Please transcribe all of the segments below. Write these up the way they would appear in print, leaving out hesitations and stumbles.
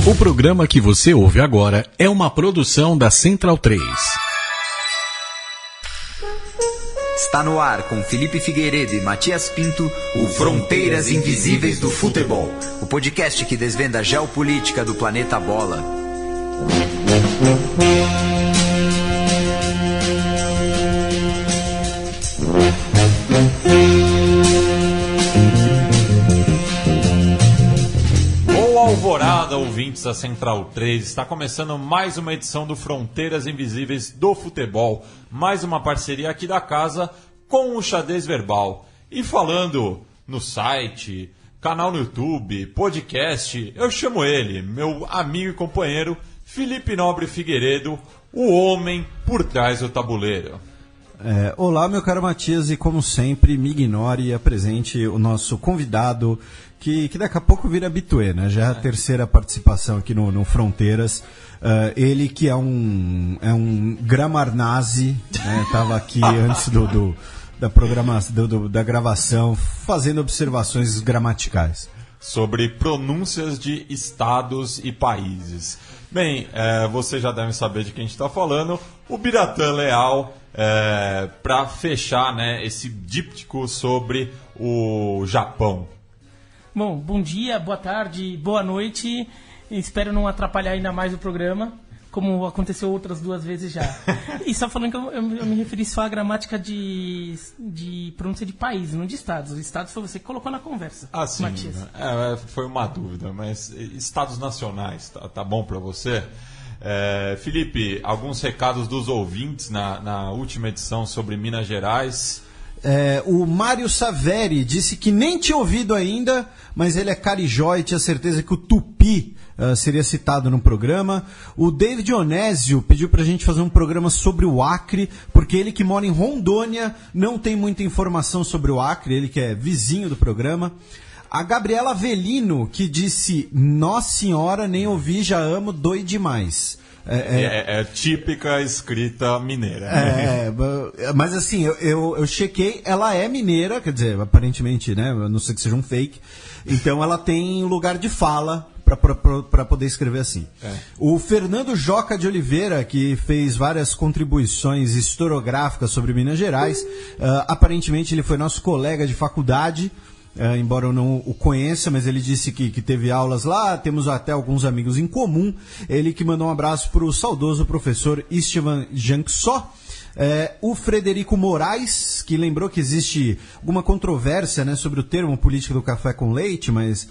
O programa que você ouve agora é uma produção da Central 3. Está no ar com Felipe Figueiredo e Matias Pinto, o Fronteiras Invisíveis do Futebol, o podcast que desvenda a geopolítica do planeta Bola. Boa alvorada, ouvintes da Central 3. Está começando mais uma edição do Fronteiras Invisíveis do Futebol. Mais uma parceria aqui da casa com o Xadrez Verbal. E falando no site, canal no YouTube, podcast, eu chamo ele, meu amigo e companheiro Felipe Nobre Figueiredo, o homem por trás do tabuleiro. Olá, meu caro Matias, e como sempre, me ignore e apresente o nosso convidado, que daqui a pouco vira habitué, né? Já é a terceira participação aqui no Fronteiras. Ele que é um gramarnazi, né? Estava aqui antes da gravação, fazendo observações gramaticais. Sobre pronúncias de estados e países. Bem, vocês já devem saber de quem a gente está falando, o Biratã Leal, para fechar, né, esse díptico sobre o Japão. Bom dia, boa tarde, boa noite. Espero não atrapalhar ainda mais o programa, como aconteceu outras duas vezes já. E só falando que eu me referi só à gramática de pronúncia de país, não de estados. Os estados foi você que colocou na conversa, sim, Matias. Foi uma dúvida, mas estados nacionais, tá bom para você? Felipe, alguns recados dos ouvintes na última edição sobre Minas Gerais. O Mário Saveri disse que nem tinha ouvido ainda, mas ele é carijó e tinha certeza que o Tupi seria citado no programa. O David Onésio pediu pra gente fazer um programa sobre o Acre, porque ele que mora em Rondônia não tem muita informação sobre o Acre, ele que é vizinho do programa. A Gabriela Avelino, que disse: Nossa Senhora, nem ouvi, já amo, dói demais. É típica escrita mineira. Mas assim, eu chequei, ela é mineira, quer dizer, aparentemente, né? A não ser que seja um fake. Então ela tem lugar de fala para poder escrever assim. O Fernando Joca de Oliveira, que fez várias contribuições historiográficas sobre Minas Gerais, aparentemente ele foi nosso colega de faculdade. Embora eu não o conheça, mas ele disse que teve aulas lá, temos até alguns amigos em comum. Ele que mandou um abraço para o saudoso professor Istvan Janksó. O Frederico Moraes, que lembrou que existe alguma controvérsia, né, sobre o termo política do café com leite, mas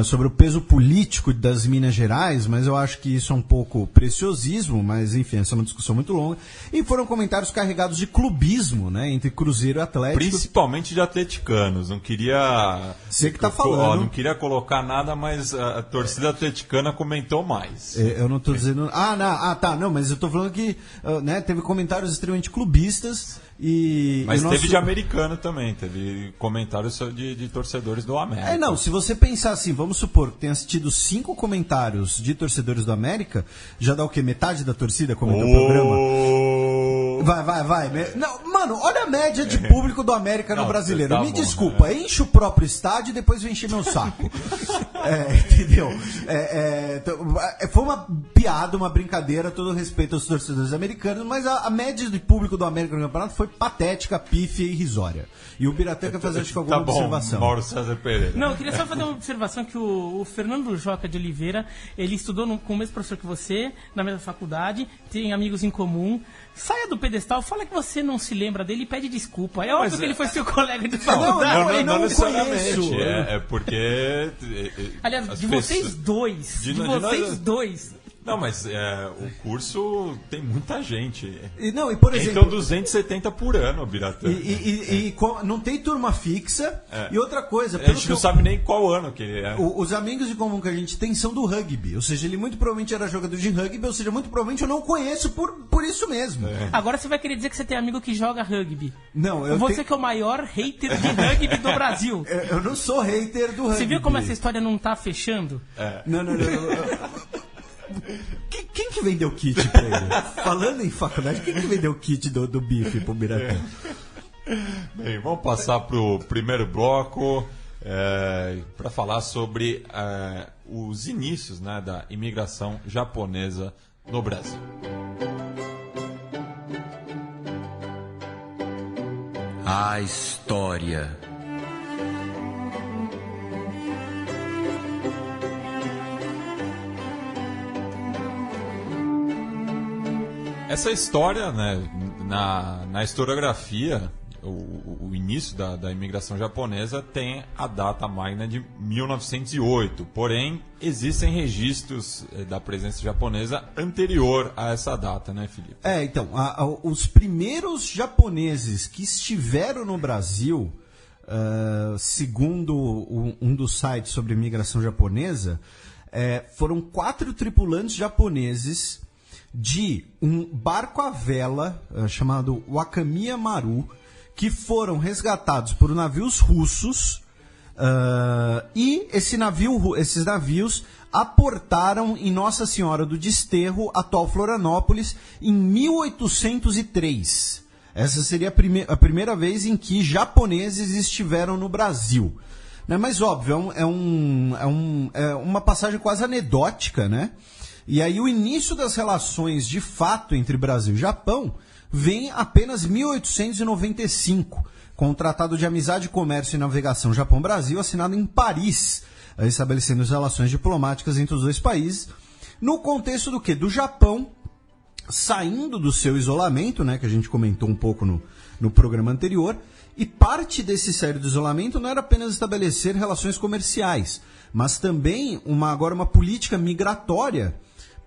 sobre o peso político das Minas Gerais, mas eu acho que isso é um pouco preciosismo, mas enfim, essa é uma discussão muito longa. E foram comentários carregados de clubismo, né, entre Cruzeiro e Atlético. Principalmente de atleticanos, não queria... Você que tá falando. Não queria colocar nada, mas a torcida atleticana comentou mais. Eu não tô dizendo... Não, mas eu tô falando que né, teve comentários extremamente clubistas e... Mas teve de americano também, teve comentários de torcedores do América. Não, se você pensar assim, vamos supor que tenha tido 5 comentários de torcedores do América, já dá o quê? Metade da torcida comentou o programa? Vai. Não, mano, olha a média de público do América no Brasileiro. Me desculpa, né? Enche o próprio estádio e depois vem encher meu saco. Entendeu? Foi uma piada, uma brincadeira, todo respeito aos torcedores americanos, mas a média de público do América no campeonato foi patética, pífia e irrisória. E o Biratã quer fazer, acho que, alguma observação. Mauro César Pereira. Não, eu queria só fazer uma observação que o Fernando Joca de Oliveira, ele estudou com o mesmo professor que você, na mesma faculdade, tem amigos em comum. Saia do pedestal, fala que você não se lembra dele e pede desculpa. É óbvio que ele foi seu colega de faculdade. Não necessariamente. É porque... Aliás, de vocês dois. Não, mas o curso tem muita gente. E por exemplo, então 270 por ano, Biratã. Não tem turma fixa. E outra coisa... A gente não sabe nem qual ano que ele é. Os amigos em comum que a gente tem são do rugby. Ou seja, ele muito provavelmente era jogador de rugby, ou seja, muito provavelmente eu não conheço por isso mesmo. Agora você vai querer dizer que você tem amigo que joga rugby. Não, eu vou dizer que é o maior hater de rugby do Brasil. Eu não sou hater do rugby. Você viu como essa história não tá fechando? Não. Quem que vendeu o kit pra ele? Falando em faculdade, quem que vendeu o kit do bife pro Biratã? Bem, vamos passar pro primeiro bloco. para falar sobre os inícios, né, da imigração japonesa no Brasil. A história. Essa história, né, na historiografia, o início da imigração japonesa tem a data magna de 1908, porém existem registros da presença japonesa anterior a essa data, né, Felipe? Então, os primeiros japoneses que estiveram no Brasil, segundo um dos sites sobre imigração japonesa, foram 4 tripulantes japoneses de um barco à vela chamado Wakamiya Maru, que foram resgatados por navios russos, e esses navios aportaram em Nossa Senhora do Desterro, atual Florianópolis, em 1803. Essa seria a primeira vez em que japoneses estiveram no Brasil. Né? Mas, óbvio, é uma passagem quase anedótica, né? E aí o início das relações de fato entre Brasil e Japão vem apenas em 1895, com o Tratado de Amizade, Comércio e Navegação Japão-Brasil, assinado em Paris, estabelecendo as relações diplomáticas entre os dois países, no contexto do quê? Do Japão saindo do seu isolamento, né, que a gente comentou um pouco no programa anterior, e parte desse sair do isolamento não era apenas estabelecer relações comerciais, mas também uma política migratória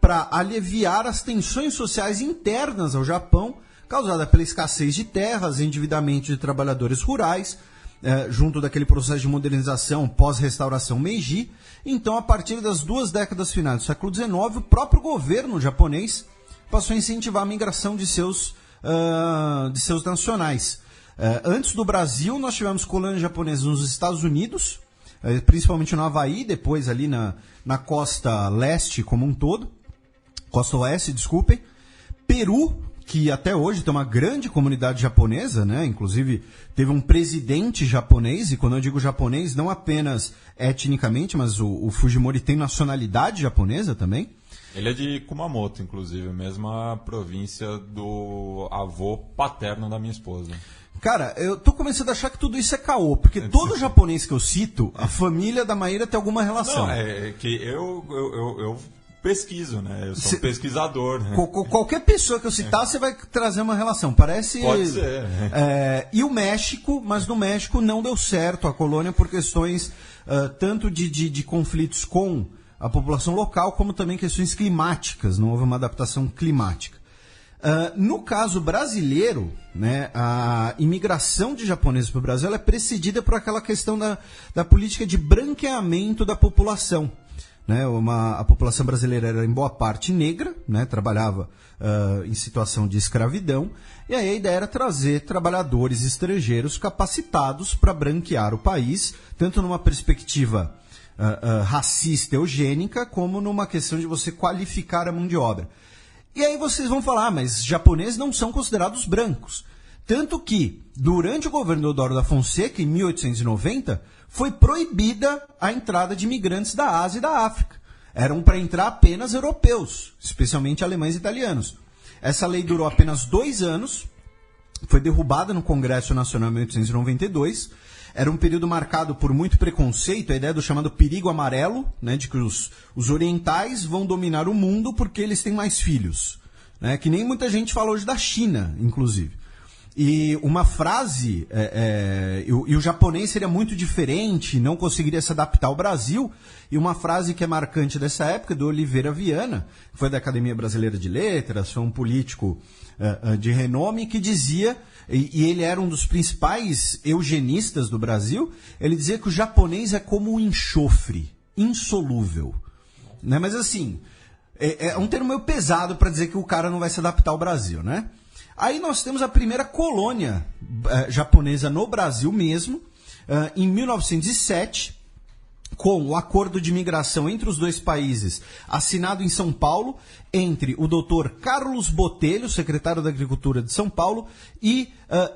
para aliviar as tensões sociais internas ao Japão, causada pela escassez de terras, endividamento de trabalhadores rurais, junto daquele processo de modernização pós-restauração Meiji. Então, a partir das 2 décadas finais do século XIX, o próprio governo japonês passou a incentivar a migração de seus nacionais. Antes do Brasil, nós tivemos colônias japonesas nos Estados Unidos, principalmente no Havaí, depois ali na costa leste como um todo, costa oeste, desculpem. Peru, que até hoje tem uma grande comunidade japonesa, né? Inclusive teve um presidente japonês, e quando eu digo japonês, não apenas etnicamente, mas o Fujimori tem nacionalidade japonesa também. Ele é de Kumamoto, inclusive, mesma província do avô paterno da minha esposa. Cara, eu tô começando a achar que tudo isso é caô, porque todo japonês que eu cito, a família da Maíra tem alguma relação. Não, é que eu pesquiso, né? Eu sou pesquisador. Né? Qualquer pessoa que eu citar, você vai trazer uma relação. Parece... Pode ser. E o México, mas no México não deu certo a colônia por questões tanto de conflitos com a população local, como também questões climáticas. Não houve uma adaptação climática. No caso brasileiro, né, a imigração de japoneses para o Brasil ela é precedida por aquela questão da política de branqueamento da população. Né, a população brasileira era em boa parte negra, né, trabalhava em situação de escravidão, e aí a ideia era trazer trabalhadores estrangeiros capacitados para branquear o país, tanto numa perspectiva racista, eugênica, como numa questão de você qualificar a mão de obra. E aí vocês vão falar, mas japoneses não são considerados brancos. Tanto que, durante o governo de Eudoro da Fonseca, em 1890, foi proibida a entrada de imigrantes da Ásia e da África. Eram para entrar apenas europeus, especialmente alemães e italianos. Essa lei durou apenas 2 anos, foi derrubada no Congresso Nacional em 1892. Era um período marcado por muito preconceito, a ideia do chamado perigo amarelo, né, de que os orientais vão dominar o mundo porque eles têm mais filhos. Né, que nem muita gente fala hoje da China, inclusive. E uma frase, e o japonês seria muito diferente, não conseguiria se adaptar ao Brasil, e uma frase que é marcante dessa época, do Oliveira Viana, que foi da Academia Brasileira de Letras, foi um político de renome, que dizia, e ele era um dos principais eugenistas do Brasil, ele dizia que o japonês é como um enxofre, insolúvel. Né? Mas assim, é um termo meio pesado para dizer que o cara não vai se adaptar ao Brasil, né? Aí nós temos a primeira colônia japonesa no Brasil mesmo, em 1907, com o acordo de migração entre os dois países, assinado em São Paulo, entre o doutor Carlos Botelho, secretário da Agricultura de São Paulo, e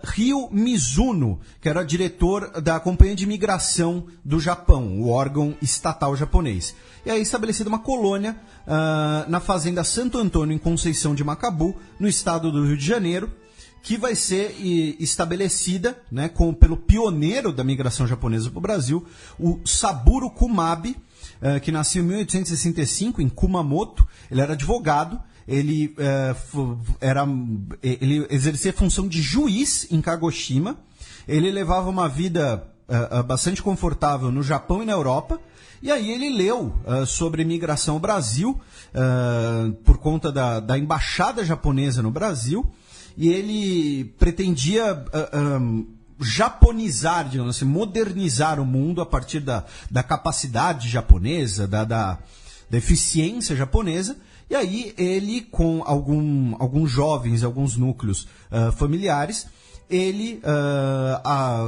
Ryo Mizuno, que era diretor da Companhia de Migração do Japão, o órgão estatal japonês. E aí estabelecida uma colônia na fazenda Santo Antônio, em Conceição de Macabu, no estado do Rio de Janeiro, que vai ser estabelecida, né, pelo pioneiro da migração japonesa para o Brasil, o Saburo Kumabe, que nasceu em 1865 em Kumamoto. Ele era advogado, ele exercia a função de juiz em Kagoshima, ele levava uma vida bastante confortável no Japão e na Europa, e aí ele leu sobre migração ao Brasil, por conta da embaixada japonesa no Brasil, e ele pretendia japonizar, digamos assim, modernizar o mundo a partir da capacidade japonesa, da eficiência japonesa. E aí ele, com alguns jovens, alguns núcleos familiares, ele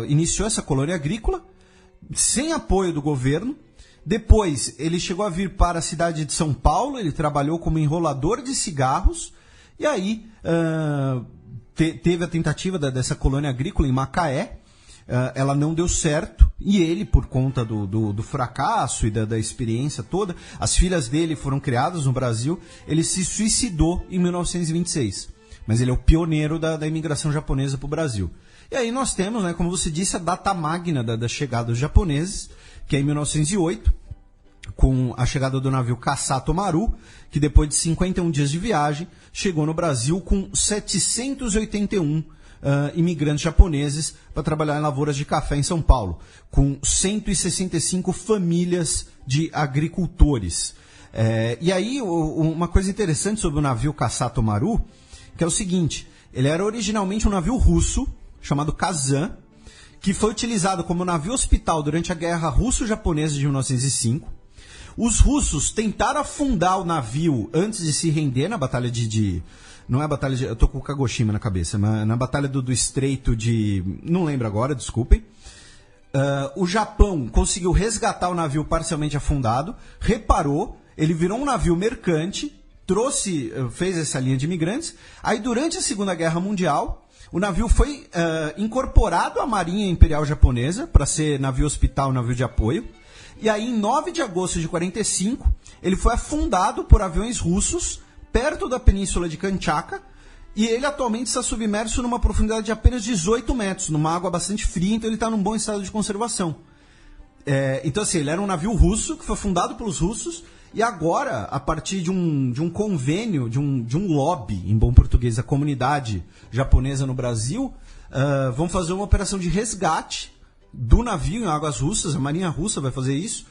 iniciou essa colônia agrícola, sem apoio do governo. Depois ele chegou a vir para a cidade de São Paulo, ele trabalhou como enrolador de cigarros, e aí teve a tentativa dessa colônia agrícola em Macaé. Ela não deu certo, e ele, por conta do fracasso e da experiência toda, as filhas dele foram criadas no Brasil, ele se suicidou em 1926. Mas ele é o pioneiro da imigração japonesa para o Brasil. E aí nós temos, né, como você disse, a data magna da chegada dos japoneses, que é em 1908, com a chegada do navio Kasato Maru, que depois de 51 dias de viagem, chegou no Brasil com 781 imigrantes japoneses para trabalhar em lavouras de café em São Paulo, com 165 famílias de agricultores. E aí, uma coisa interessante sobre o navio Kasato Maru, que é o seguinte: ele era originalmente um navio russo, chamado Kazan, que foi utilizado como navio hospital durante a Guerra Russo-Japonesa de 1905. Os russos tentaram afundar o navio antes de se render na batalha não é a batalha de... Eu tô com o Kagoshima na cabeça, mas na batalha do Estreito de... Não lembro agora, desculpem. O Japão conseguiu resgatar o navio parcialmente afundado, reparou, ele virou um navio mercante, fez essa linha de imigrantes. Aí, durante a Segunda Guerra Mundial, o navio foi incorporado à Marinha Imperial Japonesa para ser navio hospital, navio de apoio. E aí, em 9 de agosto de 1945, ele foi afundado por aviões russos perto da península de Kamchatka, e ele atualmente está submerso numa profundidade de apenas 18 metros, numa água bastante fria, então ele está num bom estado de conservação. Então, assim, ele era um navio russo que foi fundado pelos russos, e agora, a partir de um convênio, de um lobby, em bom português, da comunidade japonesa no Brasil, vão fazer uma operação de resgate do navio em águas russas. A Marinha Russa vai fazer isso.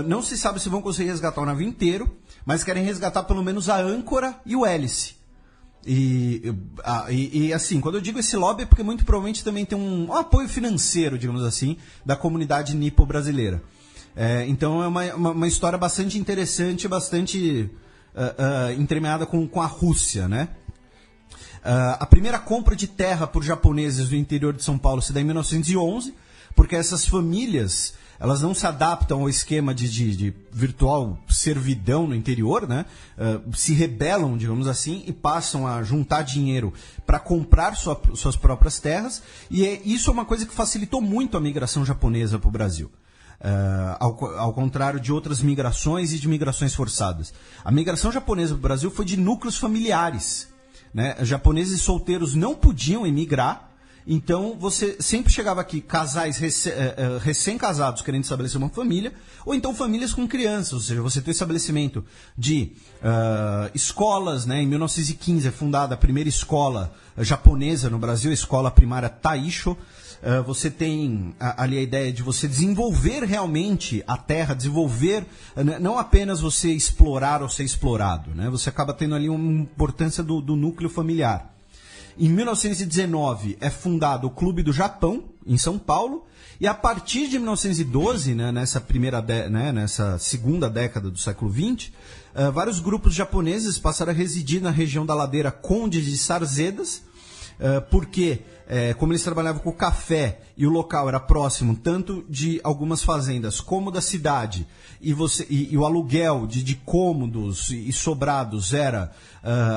Não se sabe se vão conseguir resgatar o navio inteiro, mas querem resgatar pelo menos a âncora e o hélice. E assim, quando eu digo esse lobby é porque muito provavelmente também tem um apoio financeiro, digamos assim, da comunidade nipo-brasileira. Então é uma história bastante interessante, bastante entremeada com a Rússia, né? A primeira compra de terra por japoneses do interior de São Paulo se dá em 1911, porque essas famílias, elas não se adaptam ao esquema de virtual servidão no interior, né? Se rebelam, digamos assim, e passam a juntar dinheiro para comprar suas próprias terras, e isso é uma coisa que facilitou muito a migração japonesa para o Brasil. Ao contrário de outras migrações e de migrações forçadas. A migração japonesa para o Brasil foi de núcleos familiares, né? Japoneses solteiros não podiam emigrar. Então, você sempre chegava aqui casais recém-casados querendo estabelecer uma família, ou então famílias com crianças, ou seja, você tem o estabelecimento de escolas, né? Em 1915 é fundada a primeira escola japonesa no Brasil, a escola primária Taisho. Você tem ali a ideia de você desenvolver realmente a terra, desenvolver, não apenas você explorar ou ser explorado, né? Você acaba tendo ali uma importância do núcleo familiar. Em 1919 é fundado o Clube do Japão, em São Paulo, e a partir de 1912, né, nessa segunda década do século XX, vários grupos japoneses passaram a residir na região da ladeira Conde de Sarzedas, porque como eles trabalhavam com o café e o local era próximo tanto de algumas fazendas como da cidade, e o aluguel de cômodos e sobrados era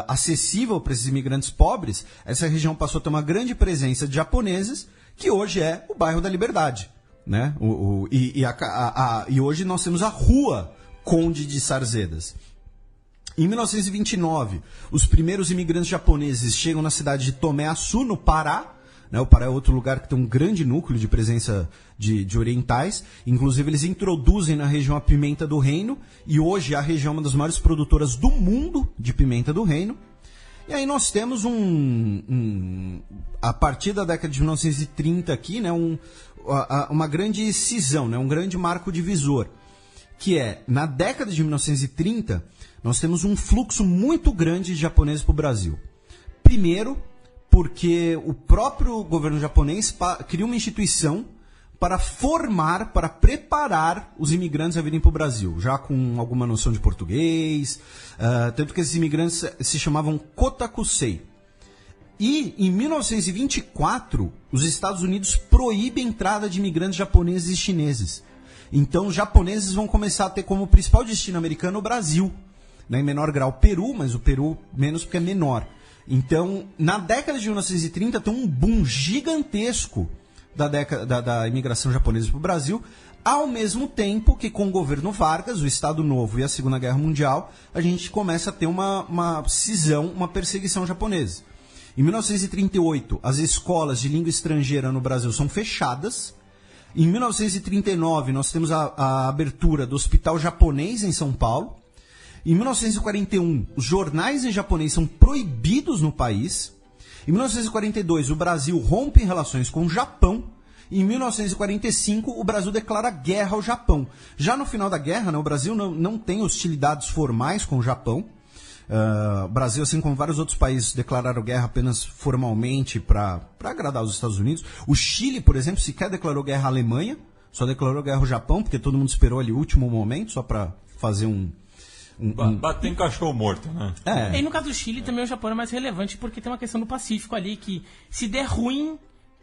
acessível para esses imigrantes pobres, essa região passou a ter uma grande presença de japoneses, que hoje é o bairro da Liberdade, né? E hoje nós temos a Rua Conde de Sarzedas. Em 1929, os primeiros imigrantes japoneses chegam na cidade de Tomé-Açu, no Pará. Né? O Pará é outro lugar que tem um grande núcleo de presença de orientais. Inclusive, eles introduzem na região a pimenta do reino. E hoje a região é uma das maiores produtoras do mundo de pimenta do reino. E aí nós temos a partir da década de 1930 aqui, né, uma grande cisão, né, um grande marco divisor. Que é, na década de 1930, nós temos um fluxo muito grande de japoneses para o Brasil. Primeiro, porque o próprio governo japonês cria uma instituição para formar, para preparar os imigrantes a virem para o Brasil, já com alguma noção de português, tanto que esses imigrantes se chamavam Kotakusei. E, em 1924, os Estados Unidos proíbem a entrada de imigrantes japoneses e chineses. Então, os japoneses vão começar a ter como principal destino americano o Brasil. Né, em menor grau o Peru, mas o Peru menos porque é menor. Então, na década de 1930, tem um boom gigantesco da imigração japonesa para o Brasil, ao mesmo tempo que com o governo Vargas, o Estado Novo e a Segunda Guerra Mundial, a gente começa a ter uma cisão, uma perseguição japonesa. Em 1938, as escolas de língua estrangeira no Brasil são fechadas. Em 1939, nós temos a abertura do Hospital Japonês em São Paulo. Em 1941, os jornais em japonês são proibidos no país. Em 1942, o Brasil rompe relações com o Japão. E em 1945, o Brasil declara guerra ao Japão. Já no final da guerra, né, o Brasil não tem hostilidades formais com o Japão. O Brasil, assim como vários outros países, declararam guerra apenas formalmente para agradar os Estados Unidos. O Chile, por exemplo, sequer declarou guerra à Alemanha, só declarou guerra ao Japão, porque todo mundo esperou ali o último momento, só para fazer bater em cachorro morto, né? E no caso do Chile, também o Japão é mais relevante, porque tem uma questão do Pacífico ali, que se der ruim,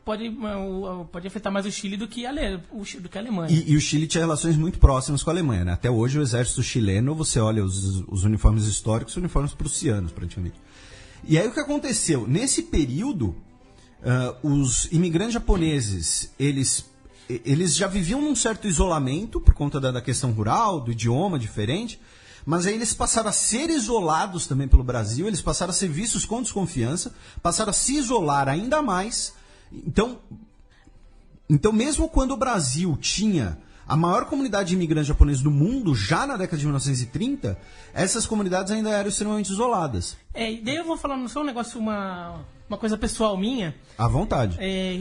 pode afetar mais o Chile do que a Alemanha. E o Chile tinha relações muito próximas com a Alemanha, né? Até hoje o exército chileno, você olha os uniformes históricos, são uniformes prussianos, praticamente. E aí o que aconteceu? Nesse período, os imigrantes japoneses, eles já viviam num certo isolamento, por conta da questão rural, do idioma diferente, mas aí eles passaram a ser isolados também pelo Brasil, eles passaram a ser vistos com desconfiança, passaram a se isolar ainda mais. Então, mesmo quando o Brasil tinha a maior comunidade de imigrantes japoneses do mundo, já na década de 1930, essas comunidades ainda eram extremamente isoladas. E daí eu vou falar só um negócio, uma coisa pessoal minha. À vontade.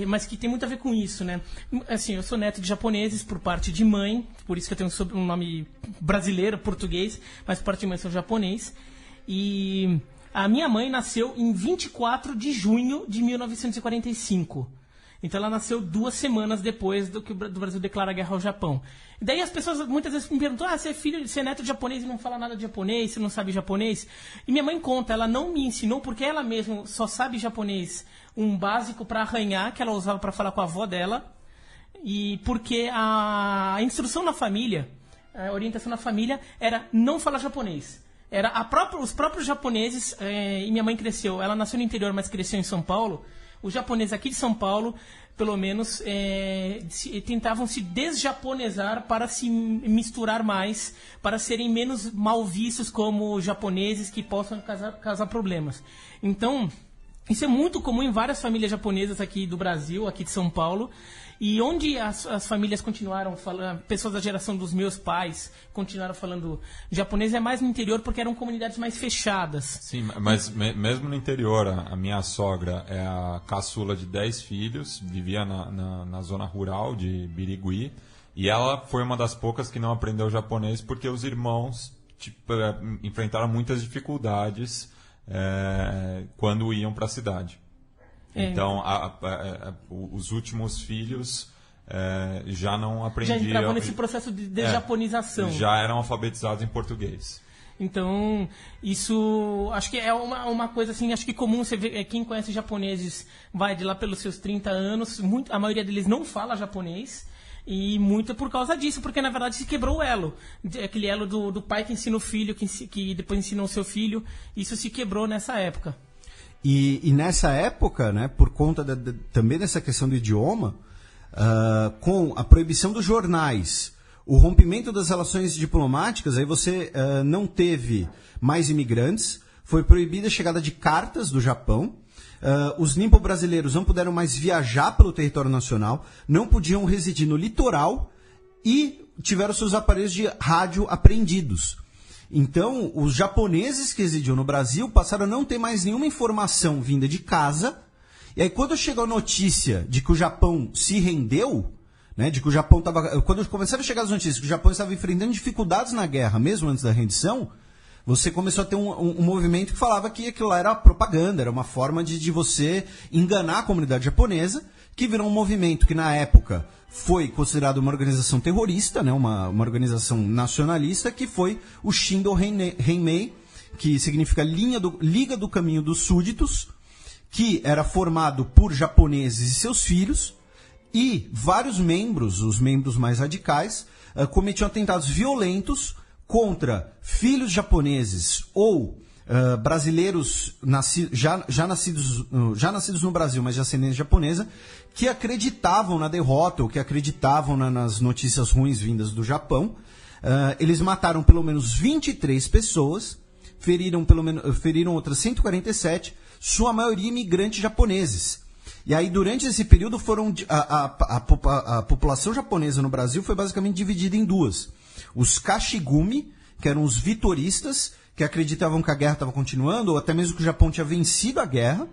Mas que tem muito a ver com isso, né? Assim, eu sou neto de japoneses por parte de mãe, por isso que eu tenho um nome brasileiro, português, mas por parte de mãe eu sou japonês. E a minha mãe nasceu em 24 de junho de 1945. Então ela nasceu 2 semanas depois do Brasil declarar guerra ao Japão. E daí as pessoas muitas vezes me perguntam: você é neto de japonês e não fala nada de japonês, você não sabe japonês? E minha mãe conta, ela não me ensinou porque ela mesma só sabe japonês, um básico para arranhar, que ela usava para falar com a avó dela, e porque a instrução na família, a orientação na família era não falar japonês. Era os próprios japoneses, e minha mãe cresceu, ela nasceu no interior, mas cresceu em São Paulo. Os japoneses aqui de São Paulo, pelo menos, tentavam se desjaponesar para se misturar mais, para serem menos mal vistos como japoneses que possam causar problemas. Então, isso é muito comum em várias famílias japonesas aqui do Brasil, aqui de São Paulo. E onde as famílias continuaram falando, pessoas da geração dos meus pais continuaram falando japonês, é mais no interior porque eram comunidades mais fechadas. Sim, mas mesmo no interior, a minha sogra é a caçula de 10 filhos, vivia na zona rural de Birigui, e ela foi uma das poucas que não aprendeu japonês porque os irmãos enfrentaram muitas dificuldades quando iam para a cidade. Então, os últimos filhos já não aprendiam. Já entravam nesse processo de desjaponização. Já eram alfabetizados em português. Então, isso acho que é uma coisa assim, acho que comum. Você vê, quem conhece japoneses vai de lá pelos seus 30 anos, a maioria deles não fala japonês. E muito por causa disso, porque na verdade se quebrou o elo. Aquele elo do pai que ensina o filho, que depois ensinou o seu filho. Isso se quebrou nessa época. E nessa época, né, por conta também dessa questão do idioma, com a proibição dos jornais, o rompimento das relações diplomáticas, aí você não teve mais imigrantes, foi proibida a chegada de cartas do Japão, os nimpo-brasileiros não puderam mais viajar pelo território nacional, não podiam residir no litoral e tiveram seus aparelhos de rádio apreendidos. Então, os japoneses que residiam no Brasil passaram a não ter mais nenhuma informação vinda de casa. E aí, quando chegou a notícia de que o Japão se rendeu, né, de que o Japão estava... Quando começaram a chegar as notícias que o Japão estava enfrentando dificuldades na guerra, mesmo antes da rendição, você começou a ter um movimento que falava que aquilo lá era propaganda, era uma forma de você enganar a comunidade japonesa, que virou um movimento que, na época, foi considerado uma organização terrorista, né, uma organização nacionalista, que foi o Shindo Henmei, que significa Liga do Caminho dos Súditos, que era formado por japoneses e seus filhos, e vários membros, os membros mais radicais, cometiam atentados violentos contra filhos japoneses ou brasileiros já nascidos no Brasil, mas de ascendência japonesa, que acreditavam na derrota ou que acreditavam nas notícias ruins vindas do Japão. Eles mataram pelo menos 23 pessoas, feriram outras 147, sua maioria imigrantes japoneses. E aí, durante esse período, a população japonesa no Brasil foi basicamente dividida em duas. Os Kashigumi, que eram os vitoristas, que acreditavam que a guerra estava continuando, ou até mesmo que o Japão tinha vencido a guerra,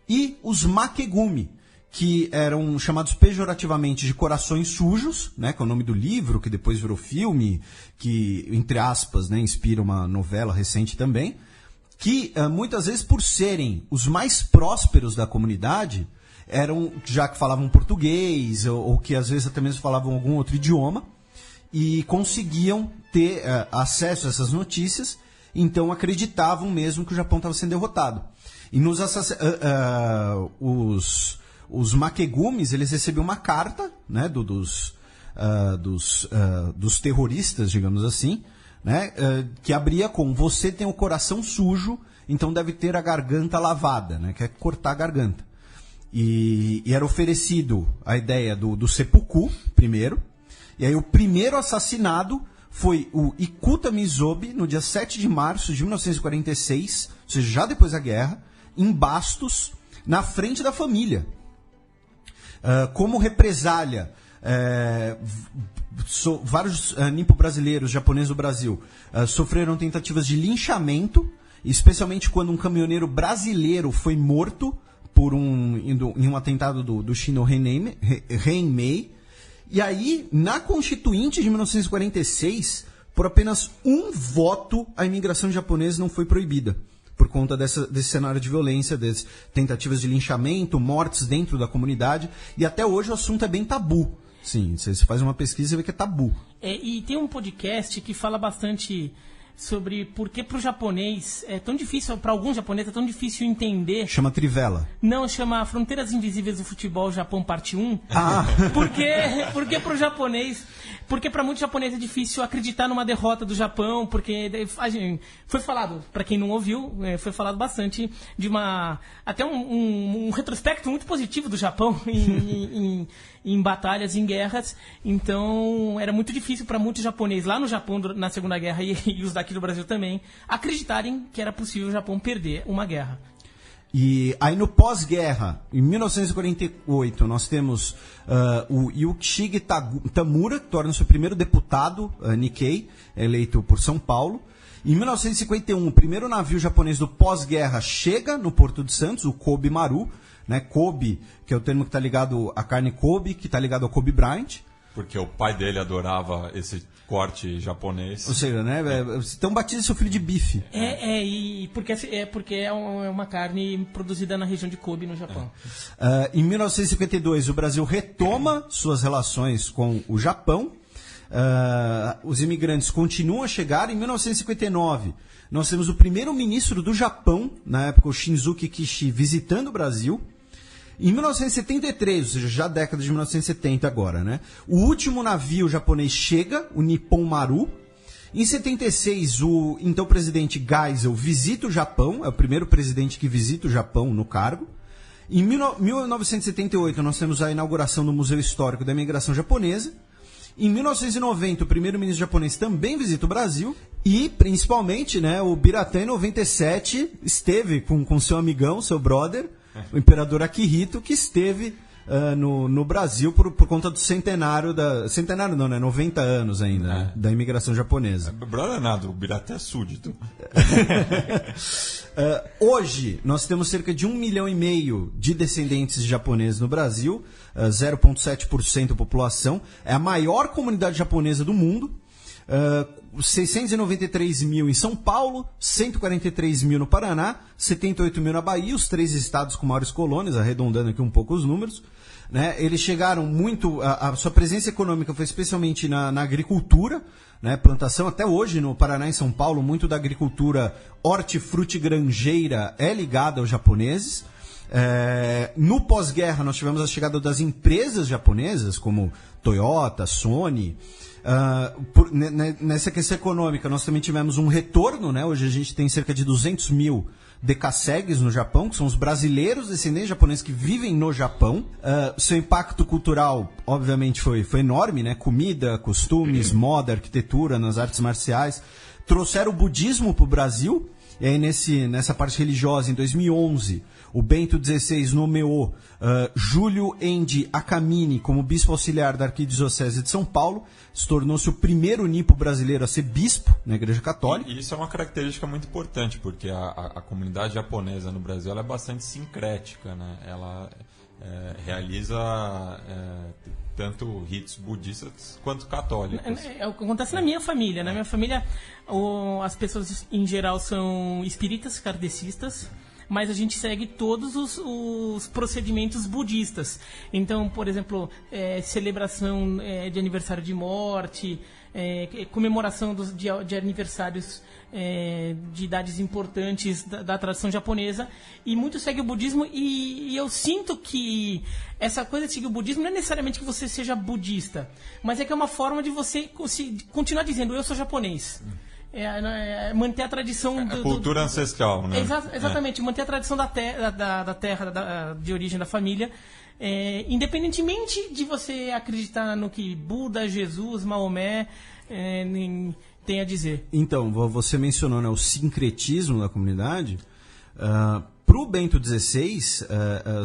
e os Makegumi, que eram chamados pejorativamente de corações sujos, né, que é o nome do livro, que depois virou filme, que, entre aspas, né, inspira uma novela recente também, que muitas vezes, por serem os mais prósperos da comunidade, eram, já que falavam português, ou que às vezes até mesmo falavam algum outro idioma, e conseguiam ter acesso a essas notícias, então acreditavam mesmo que o Japão estava sendo derrotado. E os Makegumis, eles recebiam uma carta, né, dos terroristas, digamos assim, né, que abria com: você tem o coração sujo, então deve ter a garganta lavada, né, que é cortar a garganta. E era oferecido a ideia do seppuku, primeiro, e aí o primeiro assassinado foi o Ikuta Mizobi, no dia 7 de março de 1946, ou seja, já depois da guerra, em Bastos, na frente da família. Como represália, vários nimpo-brasileiros, japoneses do Brasil, sofreram tentativas de linchamento, especialmente quando um caminhoneiro brasileiro foi morto em um atentado do Shindo Henmei. E aí, na Constituinte de 1946, por apenas um voto, a imigração japonesa não foi proibida, por conta desse cenário de violência, das tentativas de linchamento, mortes dentro da comunidade, e até hoje o assunto é bem tabu. Sim, você faz uma pesquisa e vê que é tabu. E tem um podcast que fala bastante sobre por que para o japonês é tão difícil, para alguns japoneses é tão difícil entender. Chama Trivela. Não, chama Fronteiras Invisíveis do Futebol Japão Parte 1. Porque para o japonês, porque para muitos japoneses é difícil acreditar numa derrota do Japão, porque foi falado, para quem não ouviu, foi falado bastante de até um retrospecto muito positivo do Japão em batalhas, em guerras. Então era muito difícil para muitos japoneses lá no Japão na Segunda Guerra e os daqui do Brasil também acreditarem que era possível o Japão perder uma guerra. E aí no pós-guerra, em 1948, nós temos o Yukishige Tamura, que torna-se o primeiro deputado Nikkei, eleito por São Paulo. Em 1951, o primeiro navio japonês do pós-guerra chega no Porto de Santos, o Kobe Maru, né? Kobe, que é o termo que está ligado à carne Kobe, que está ligado ao Kobe Bryant. Porque o pai dele adorava esse corte japonês. Ou seja, né? Então batiza seu filho de bife. Porque é uma carne produzida na região de Kobe, no Japão. Em 1952, o Brasil retoma suas relações com o Japão. os imigrantes continuam a chegar. Em 1959, nós temos o primeiro-ministro do Japão, na época o Shinzuki Kishi, visitando o Brasil. Em 1973, ou seja, já década de 1970 agora, né? O último navio japonês chega, o Nippon Maru. Em 76, o então presidente Geisel visita o Japão, é o primeiro presidente que visita o Japão no cargo. Em 1978, nós temos a inauguração do Museu Histórico da Imigração Japonesa. Em 1990, o primeiro-ministro japonês também visita o Brasil. E, principalmente, né, o Biratã, em 97, esteve com seu amigão, seu brother, o imperador Akihito, que esteve no Brasil por conta do centenário centenário não, né? 90 anos ainda, né, da imigração japonesa. Brother nada, o Biratã é súdito. Hoje, nós temos cerca de 1,5 milhão de descendentes de japoneses no Brasil, 0,7% da população. É a maior comunidade japonesa do mundo. 693 mil em São Paulo, 143 mil no Paraná, 78 mil na Bahia, os 3 estados com maiores colônias, arredondando aqui um pouco os números. Né? Eles chegaram muito, a sua presença econômica foi especialmente na agricultura, né? Plantação. Até hoje no Paraná e em São Paulo, muito da agricultura hortifrutigranjeira é ligada aos japoneses. No pós-guerra nós tivemos a chegada das empresas japonesas, como Toyota, Sony. Nessa questão econômica nós também tivemos um retorno, né? Hoje a gente tem cerca de 200 mil decassegues no Japão, que são os brasileiros descendentes japoneses que vivem no Japão. Seu impacto cultural, obviamente, foi enorme, né? Comida, costumes, moda, arquitetura, nas artes marciais. Trouxeram o budismo para o Brasil. E aí, nessa parte religiosa, em 2011, o Bento XVI nomeou Júlio Endi Akamine como bispo auxiliar da Arquidiocese de São Paulo. Se tornou-se o primeiro nipo brasileiro a ser bispo na Igreja Católica. E isso é uma característica muito importante, porque a comunidade japonesa no Brasil ela é bastante sincrética, né? Ela realiza tanto ritos budistas quanto católicos. É o que acontece na minha família. Na minha família, as pessoas em geral são espíritas, kardecistas, mas a gente segue todos os procedimentos budistas. Então, por exemplo, celebração de aniversário de morte, comemoração de aniversários de idades importantes da tradição japonesa, e muito segue o budismo, e eu sinto que essa coisa de seguir o budismo não é necessariamente que você seja budista, mas é que é uma forma de você continuar dizendo, eu sou japonês. Manter a tradição... cultura ancestral, né? Exatamente, manter a tradição da terra de origem da família, independentemente de você acreditar no que Buda, Jesus, Maomé tem a dizer. Então, você mencionou, né, o sincretismo da comunidade. Para o Bento XVI,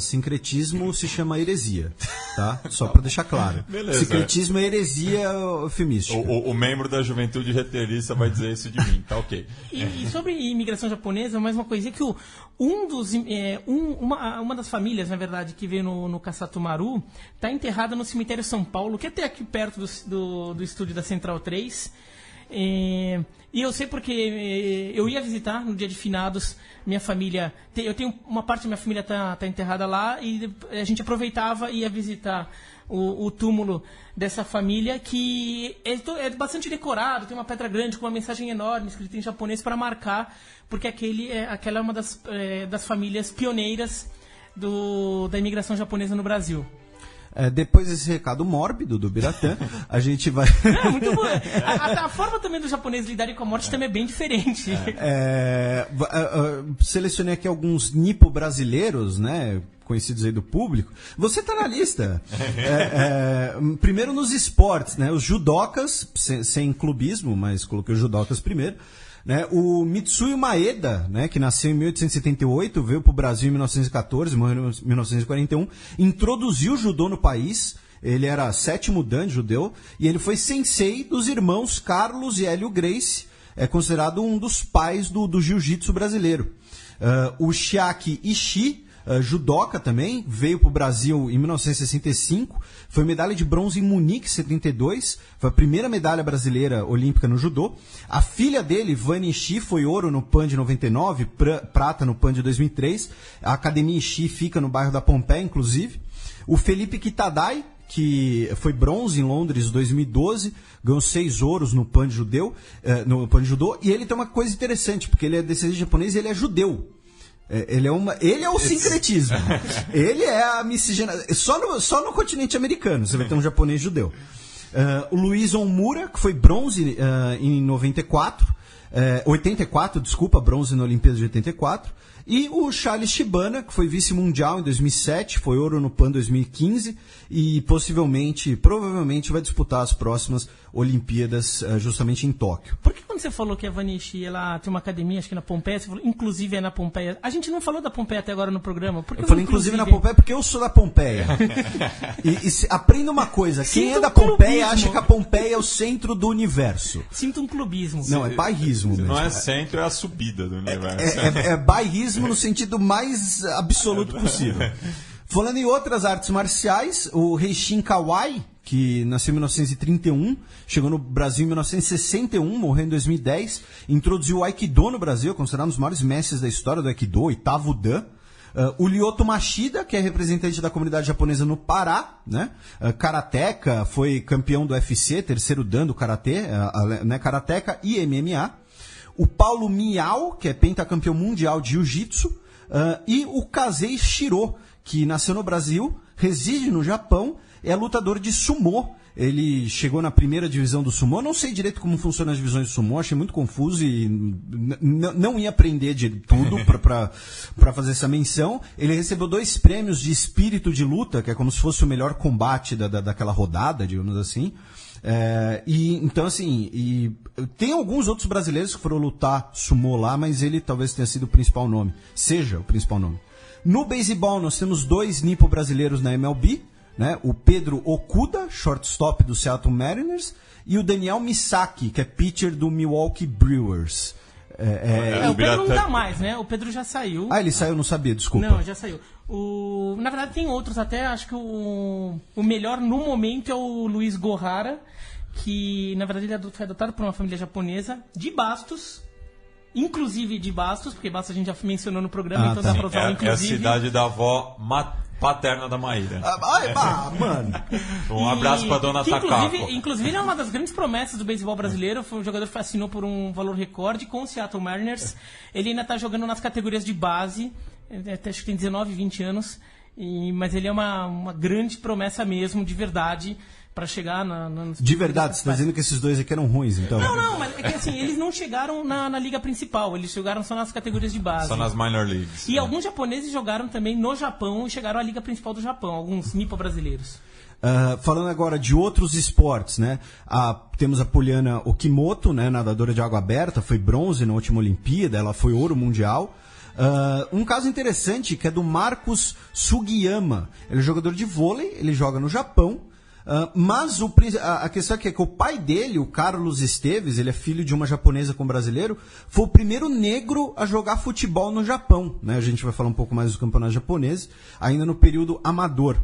sincretismo se chama heresia, tá? Só para deixar claro. Beleza. Sincretismo é heresia eufemística. O membro da juventude reterista vai dizer isso de mim, tá ok. E sobre imigração japonesa, mais uma coisinha, que uma das famílias, na verdade, que veio no Kassato Maru, está enterrada no cemitério São Paulo, que é até aqui perto do estúdio da Central 3. E eu sei porque eu ia visitar no dia de finados minha família. Eu tenho uma parte da minha família tá enterrada lá, e a gente aproveitava e ia visitar o túmulo dessa família, que é bastante decorado, tem uma pedra grande com uma mensagem enorme escrita em japonês para marcar, porque aquela é uma das famílias pioneiras da imigração japonesa no Brasil. Depois desse recado mórbido do Biratã, a gente vai... Muito bom. A forma também dos japoneses lidarem com a morte também é bem diferente. Selecionei aqui alguns nipo brasileiros, né, conhecidos aí do público. Você tá na lista. Primeiro nos esportes, né, os judocas, sem clubismo, mas coloquei os judocas primeiro. Né, o Mitsuyo Maeda, né, que nasceu em 1878, veio para o Brasil em 1914, morreu em 1941, introduziu o judô no país. Ele era 7º dan judeu, e ele foi sensei dos irmãos Carlos e Hélio Gracie, considerado um dos pais do jiu-jitsu brasileiro. O Chiaki Ishii, judoca também, veio para o Brasil em 1965, foi medalha de bronze em Munique, 72, foi a primeira medalha brasileira olímpica no judô. A filha dele, Vani Ishii, foi ouro no PAN de 99, prata no PAN de 2003. A Academia Ishii fica no bairro da Pompeia, inclusive. O Felipe Kitadai, que foi bronze em Londres em 2012, ganhou 6 ouros no Pan de Judô, e ele tem uma coisa interessante, porque ele é descendente japonês e ele é judeu. Ele é o sincretismo. Ele é a miscigenação. Só no continente americano você vai ter um japonês judeu. O Luiz Onmura, que foi bronze em 84, bronze na Olimpíada de 84. E o Charles Shibana, que foi vice-mundial em 2007, foi ouro no PAN 2015 e provavelmente vai disputar as próximas Olimpíadas justamente em Tóquio. Por que quando você falou que a Vanishi ela tem uma academia, acho que na Pompeia, você falou inclusive é na Pompeia? A gente não falou da Pompeia até agora no programa. Eu falei inclusive na Pompeia porque eu sou da Pompeia. Aprenda uma coisa, quem é da Pompeia acha que a Pompeia é o centro do universo. Sinto um clubismo. Não, é bairrismo mesmo. Não é centro, é a subida do universo. É bairrismo no sentido mais absoluto possível. Falando em outras artes marciais, o Reishin Kawai, que nasceu em 1931, chegou no Brasil em 1961, morreu em 2010, introduziu o Aikido no Brasil, considerado um dos maiores mestres da história do Aikido, oitavo Dan. O Lyoto Machida, que é representante da comunidade japonesa no Pará, né? Karateka, foi campeão do UFC, terceiro Dan do Karatê, né? Karateka e MMA. O Paulo Miao, que é pentacampeão mundial de Jiu-Jitsu, e o Kazei Shiro, que nasceu no Brasil, reside no Japão, é lutador de sumô. Ele chegou na primeira divisão do sumô. Não sei direito como funcionam as divisões do sumô, achei muito confuso e não ia aprender de tudo para fazer essa menção. Ele recebeu 2 prêmios de espírito de luta, que é como se fosse o melhor combate daquela rodada, digamos assim. Então, assim, tem alguns outros brasileiros que foram lutar sumô lá, mas ele talvez tenha sido o principal nome. Seja o principal nome. No beisebol, nós temos 2 nipo-brasileiros na MLB, né? O Pedro Okuda, shortstop do Seattle Mariners, e o Daniel Misaki, que é pitcher do Milwaukee Brewers. O Pedro não tá mais, né? O Pedro já saiu. Ele saiu, não sabia, desculpa. Não, já saiu. Na verdade, tem outros até, acho que o melhor no momento é o Luiz Gohara, que na verdade ele foi adotado por uma família japonesa de Bastos. Inclusive de Bastos, porque Bastos a gente já mencionou no programa, então dá pra usar o inclusive. É a cidade da avó paterna da Maíra. Mano. Um abraço pra dona Takako. Inclusive, ele é uma das grandes promessas do beisebol brasileiro. Foi um jogador que assinou por um valor recorde com o Seattle Mariners. Ele ainda tá jogando nas categorias de base. Acho que tem 19, 20 anos. Mas ele é uma grande promessa mesmo, de verdade. Pra chegar De verdade, você tá dizendo que esses 2 aqui eram ruins, então? Não, mas é que assim, eles não chegaram na liga principal, eles chegaram só nas categorias de base. Só nas minor leagues. E alguns japoneses jogaram também no Japão e chegaram à liga principal do Japão, alguns nipo-brasileiros. Falando agora de outros esportes, né? Temos a Poliana Okimoto, né? Nadadora de água aberta, foi bronze na última Olimpíada, ela foi ouro mundial. Um caso interessante que é do Marcos Sugiyama, ele é jogador de vôlei, ele joga no Japão. Mas a questão é que o pai dele, o Carlos Esteves, ele é filho de uma japonesa com um brasileiro, foi o primeiro negro a jogar futebol no Japão, né? A gente vai falar um pouco mais do campeonato japonês, ainda no período amador.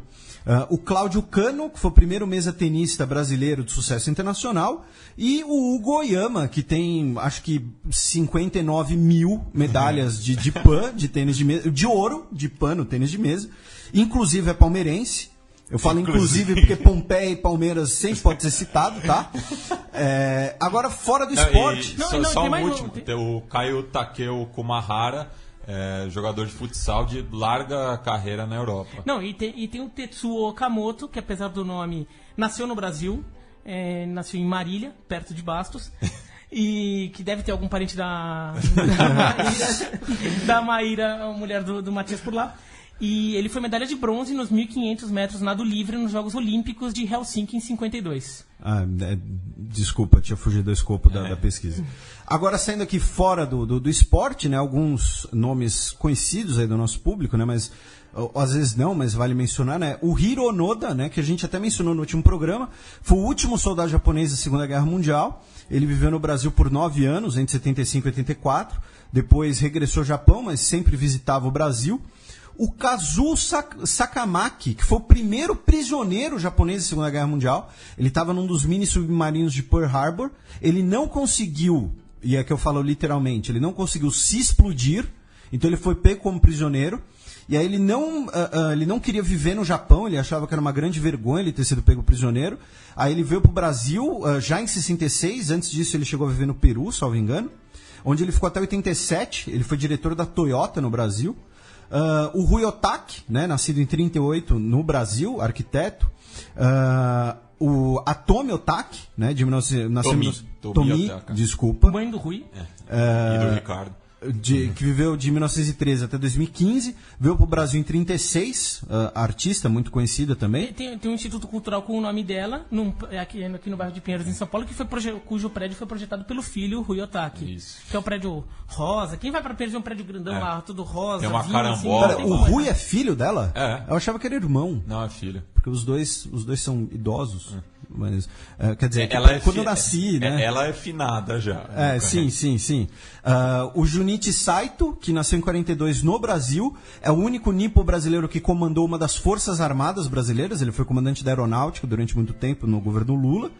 O Cláudio Cano, que foi o primeiro mesa-tenista brasileiro de sucesso internacional, e o Hugo Oyama, que tem, acho que 59 mil medalhas de PAN, de tênis de mesa, de ouro, de PAN no tênis de mesa, inclusive é palmeirense. Eu falo inclusive porque Pompeia e Palmeiras sempre pode ser citado, tá? Agora, fora do esporte... Só um último. O Caio Takeo Kumahara, jogador de futsal de larga carreira na Europa. Não, e tem o Tetsuo Okamoto, que apesar do nome, nasceu no Brasil, nasceu em Marília, perto de Bastos. E que deve ter algum parente da Maíra, a mulher do Matias por lá. E ele foi medalha de bronze nos 1.500 metros nado livre nos Jogos Olímpicos de Helsinki em 52. Desculpa, tinha fugido do escopo da pesquisa. Agora, saindo aqui fora do esporte, né, alguns nomes conhecidos aí do nosso público, né, mas às vezes não, mas vale mencionar, né, o Hiro Onoda, né, que a gente até mencionou no último programa, foi o último soldado japonês da Segunda Guerra Mundial. Ele viveu no Brasil por 9 anos, entre 75 e 84. Depois regressou ao Japão, mas sempre visitava o Brasil. O Kazuo Sakamaki, que foi o primeiro prisioneiro japonês da Segunda Guerra Mundial. Ele estava num dos mini submarinos de Pearl Harbor. Ele não conseguiu, e é que eu falo literalmente, ele não conseguiu se explodir Então ele foi pego como prisioneiro. E aí ele não queria viver no Japão, ele achava que era uma grande vergonha ele ter sido pego prisioneiro. Aí ele veio para o Brasil já em 66, antes disso ele chegou a viver no Peru, salvo engano, onde ele ficou até 87, ele foi diretor da Toyota no Brasil. O Rui Otaki, né, nascido em 38 no Brasil, arquiteto. O Atomi Otaki, né, de Tomi, desculpa. Mãe do Rui. E do Ricardo. Que viveu de 1913 até 2015, veio para o Brasil em 36, artista muito conhecida também. Tem um instituto cultural com o nome dela, aqui no bairro de Pinheiros, em São Paulo, cujo prédio foi projetado pelo filho Rui Otaki. Isso. Que é o prédio rosa. Quem vai para Pinheiros é um prédio grandão lá, tudo rosa. Tem uma vinho, carambola. O Rui é filho dela? É. Eu achava que era irmão. Não, é filho. Porque os dois são idosos. Mas, quer dizer, quando eu nasci, né? Ela é finada já. Sim. O Junichi Saito, que nasceu em 42 no Brasil, é o único nipo brasileiro que comandou uma das Forças Armadas brasileiras. Ele foi comandante da Aeronáutica durante muito tempo no governo Lula.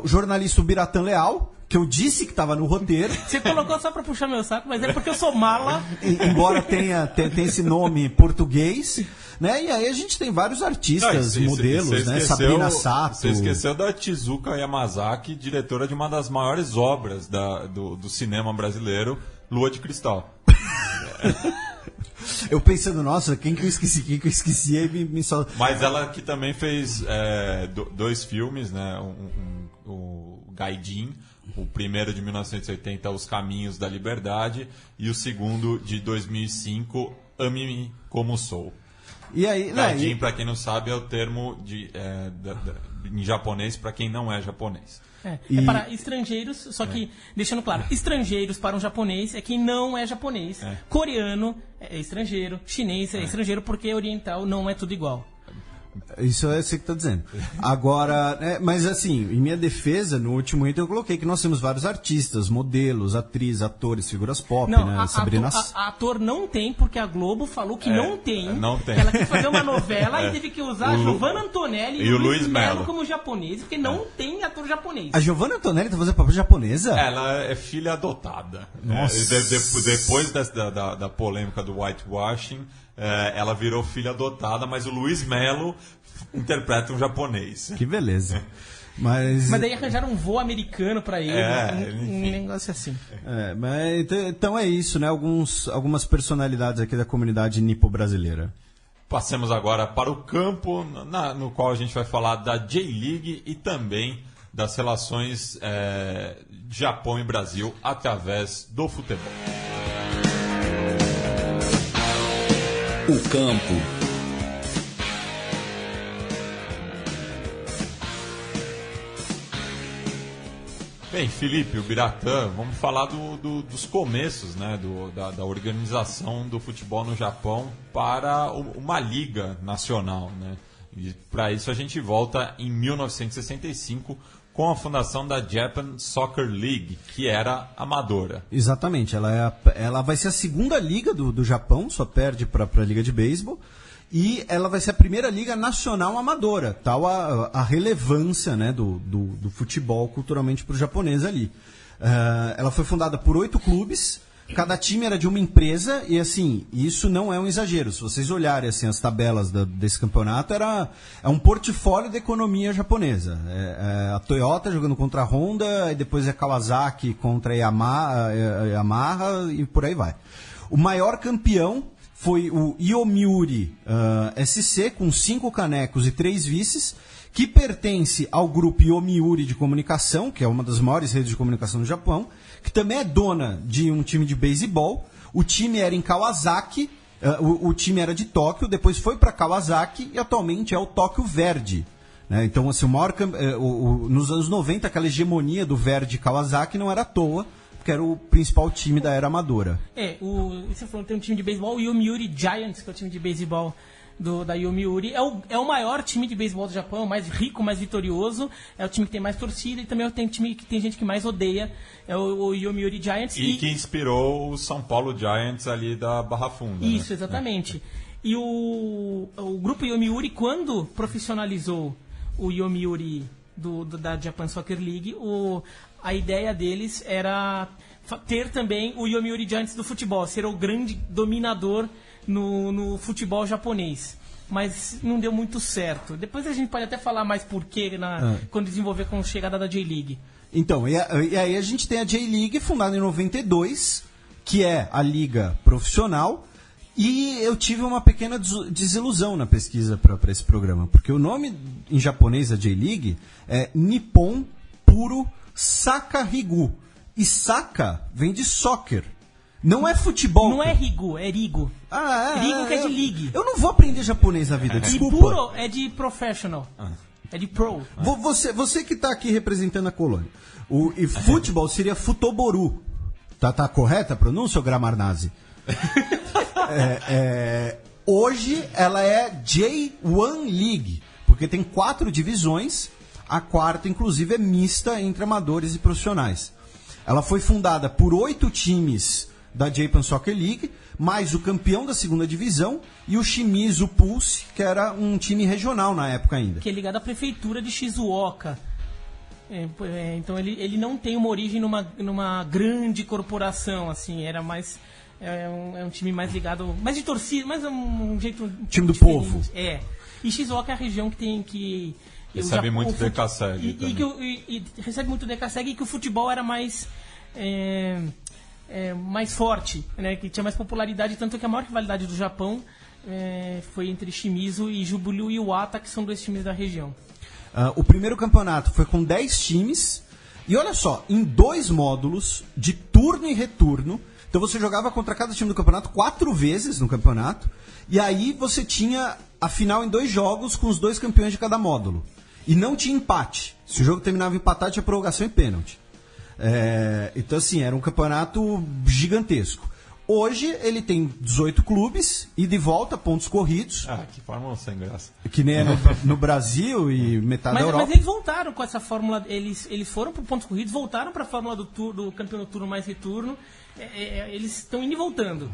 O jornalista Biratã Leal, que eu disse que estava no roteiro. Você colocou só para puxar meu saco, mas é porque eu sou mala. Embora tenha esse nome português, né? E aí a gente tem vários artistas, modelos, né? Sabrina Sato. Você esqueceu da Tezuka Yamazaki, diretora de uma das maiores obras do cinema brasileiro, Lua de Cristal. Eu pensando, nossa, quem que eu esqueci, aí me só... Mas ela que também fez 2 filmes, né? O Gaidin, o primeiro de 1980, Os Caminhos da Liberdade, e o segundo de 2005, Ame-me Como Sou. E aí, Gaidin, para quem não sabe, é o termo em japonês para quem não é japonês. É para estrangeiros, só que, deixando claro, estrangeiros para um japonês é quem não é japonês. Coreano é estrangeiro, chinês é estrangeiro, porque oriental não é tudo igual. Isso é você que está dizendo. Agora, mas assim, em minha defesa, no último item eu coloquei que nós temos vários artistas, modelos, atrizes, atores, figuras pop, não, né? Sabrina... ator não tem, porque a Globo falou que não tem. Não tem. Ela quis fazer uma novela e teve que usar a Giovanna Antonelli e o Luiz Melo como japonês, porque não tem ator japonês. A Giovanna Antonelli está fazendo papel japonesa? Ela é filha adotada. Nossa. Depois da polêmica do whitewashing, ela virou filha adotada, mas o Luiz Melo interpreta um japonês. Que beleza. Mas daí arranjaram um voo americano pra ele, um negócio assim. Mas, então é isso, né? Algumas personalidades aqui da comunidade nipo-brasileira. Passemos agora para o campo, no qual a gente vai falar da J-League e também das relações Japão e Brasil através do futebol. O campo. Bem, Felipe, o Biratã, vamos falar dos começos, né, da organização do futebol no Japão para uma liga nacional, né? E para isso a gente volta em 1965 com a fundação da Japan Soccer League, que era amadora. Exatamente, ela vai ser a segunda liga do Japão, só perde para a liga de beisebol. E ela vai ser a primeira liga nacional amadora, tal a relevância, né, do futebol culturalmente para o japonês ali. Ela foi fundada por 8 clubes, cada time era de uma empresa, e assim, isso não é um exagero. Se vocês olharem assim, as tabelas desse campeonato, é um portfólio da economia japonesa. A Toyota jogando contra a Honda, e depois é Kawasaki contra a Yamaha, e por aí vai. O maior campeão foi o Yomiuri SC, com 5 canecos e 3 vices, que pertence ao grupo Yomiuri de comunicação, que é uma das maiores redes de comunicação do Japão, que também é dona de um time de beisebol. O time era em Kawasaki, o time era de Tóquio, depois foi para Kawasaki e atualmente é o Tóquio Verde. Né? Então, assim, nos anos 90, aquela hegemonia do Verde Kawasaki não era à toa, que era o principal time da era amadora. Você falou que tem um time de beisebol, o Yomiuri Giants, que é o time de beisebol da Yomiuri. É o maior time de beisebol do Japão, o mais rico, mais vitorioso. É o time que tem mais torcida e também tem time que tem gente que mais odeia. É o Yomiuri Giants. E que inspirou o São Paulo Giants ali da Barra Funda. Isso, exatamente. E o grupo Yomiuri, quando profissionalizou o Yomiuri da Japan Soccer League, a ideia deles era ter também o Yomiuri Giants do futebol, ser o grande dominador no futebol japonês. Mas não deu muito certo. Depois a gente pode até falar mais porquê quando desenvolver com a chegada da J-League. Então, e aí a gente tem a J-League, fundada em 92, que é a liga profissional, e eu tive uma pequena desilusão na pesquisa para esse programa, porque o nome em japonês da J-League é Nippon Puro Sakahigu, e Saka vem de soccer. Não é futebol. Não é Rigu, é Rigo. Rigo que é de league. Eu não vou aprender japonês na vida, desculpa. E puro é de professional. É de pro. Você que está aqui representando a colônia. E futebol seria futoboru. Tá correta a pronúncia, Gramarnazi? Hoje ela é J1 League, porque tem 4 divisões. A quarta, inclusive, é mista entre amadores e profissionais. Ela foi fundada por 8 times da Japan Soccer League, mais o campeão da segunda divisão e o Shimizu Pulse, que era um time regional na época ainda. Que é ligado à prefeitura de Shizuoka. Então ele não tem uma origem numa grande corporação, assim, era mais... É um time mais ligado... Mais de torcida, mais um jeito... Time do diferente. povo. E Shizuoka é a região que tem que... Recebe muito DKSEG e recebe muito DKSEG, e que o futebol era mais... mais forte, né? Que tinha mais popularidade, tanto que a maior rivalidade do Japão foi entre Shimizu e Jubilee Iwata, que são 2 times da região. O primeiro campeonato foi com 10 times, e olha só, em 2 módulos de turno e retorno. Então você jogava contra cada time do campeonato 4 vezes no campeonato, e aí você tinha a final em 2 jogos com os 2 campeões de cada módulo. E não tinha empate. Se o jogo terminava empatado, tinha prorrogação e pênalti. Então, assim, era um campeonato gigantesco. Hoje, ele tem 18 clubes, e de volta, pontos corridos. Que fórmula sem graça. Que nem é no Brasil e metade da Europa. Mas eles voltaram com essa fórmula, eles foram para pontos corridos, voltaram para a fórmula do campeão turno mais retorno. Eles estão indo e voltando.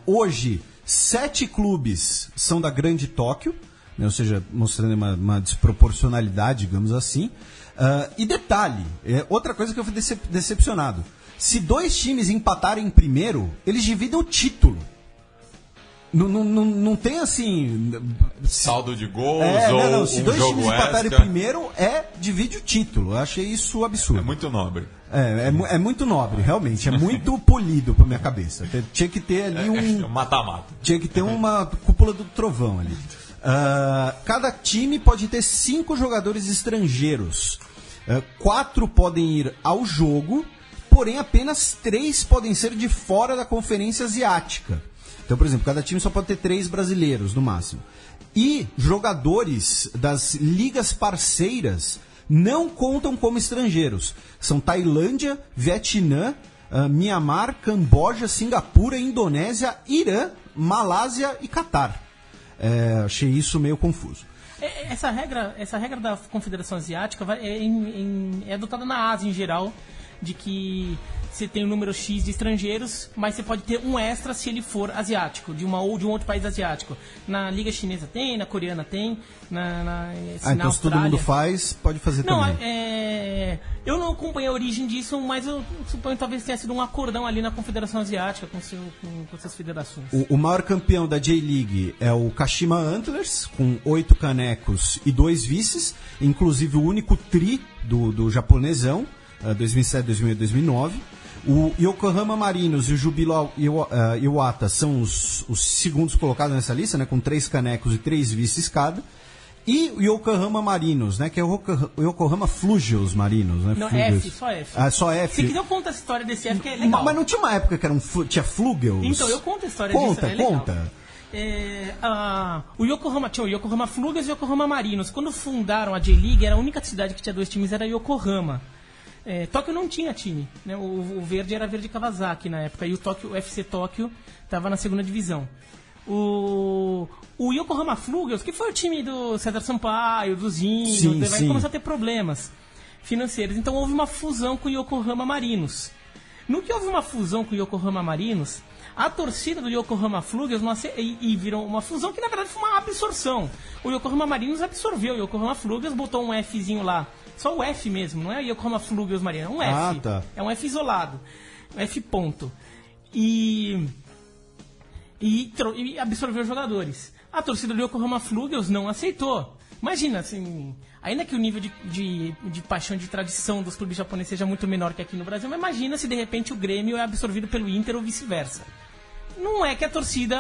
Hoje, 7 clubes são da Grande Tóquio, né, ou seja, mostrando uma desproporcionalidade, digamos assim. E detalhe, outra coisa que eu fui decepcionado. Se 2 times empatarem em primeiro, eles dividem o título. Não tem assim... Saldo de gols ou se 2 times empatarem em primeiro, divide o título. Eu achei isso absurdo. É muito nobre. É muito nobre, realmente. É muito polido pra minha cabeça. Tinha que ter ali um... Mata-mata. Tinha que ter uma cúpula do trovão ali. Cada time pode ter 5 jogadores estrangeiros. 4 podem ir ao jogo, porém apenas 3 podem ser de fora da Conferência Asiática. Então, por exemplo, cada time só pode ter 3 brasileiros no máximo. E jogadores das ligas parceiras não contam como estrangeiros. São Tailândia, Vietnã, Mianmar, Camboja, Singapura, Indonésia, Irã, Malásia e Catar. Achei isso meio confuso. Essa regra da Confederação Asiática é adotada na Ásia em geral, de que você tem um número X de estrangeiros, mas você pode ter um extra se ele for asiático, de um outro país asiático. Na Liga Chinesa tem, na Coreana tem, na então se todo mundo faz, pode fazer também. Eu não acompanhei a origem disso, mas eu suponho que talvez tenha sido um acordão ali na Confederação Asiática com essas federações. O maior campeão da J-League é o Kashima Antlers, com 8 canecos e 2 vices, inclusive o único tri do japonesão, 2007, 2008, 2009. O Yokohama Marinos e o Jubilo Iwata são os segundos colocados nessa lista, né, com 3 canecos e 3 vices cada. E o Yokohama Marinos, né, que é o Yokohama Flugels Marinos. Né, não, Flugels. F, só F. Só F. Se quiser eu conto essa história desse F, que é legal. Mas não tinha uma época que tinha Flugels? Então, eu conto a história disso, é legal. Conta. O Yokohama Flugels e o Yokohama Marinos. Quando fundaram a J-League, era a única cidade que tinha 2 times, era Yokohama. Tóquio não tinha time, né? O verde era Verde Kawasaki na época, e o FC Tóquio estava na segunda divisão. O Yokohama Flugels, que foi o time do César Sampaio, do Zinho, começou a ter problemas financeiros. Então houve uma fusão com o Yokohama Marinos. No que houve uma fusão com o Yokohama Marinos, a torcida do Yokohama Flugels e virou uma fusão que na verdade foi uma absorção. O Yokohama Marinos absorveu o Yokohama Flugels, botou um Fzinho lá, só o F mesmo, não é o Yokohama Flugels Marinos, é um F. Tá. É um F isolado, um F ponto. E absorveu os jogadores. A torcida do Yokohama Flugels não aceitou. Imagina, assim, ainda que o nível de paixão, de tradição dos clubes japoneses seja muito menor que aqui no Brasil, mas imagina se de repente o Grêmio é absorvido pelo Inter ou vice-versa. Não é que a torcida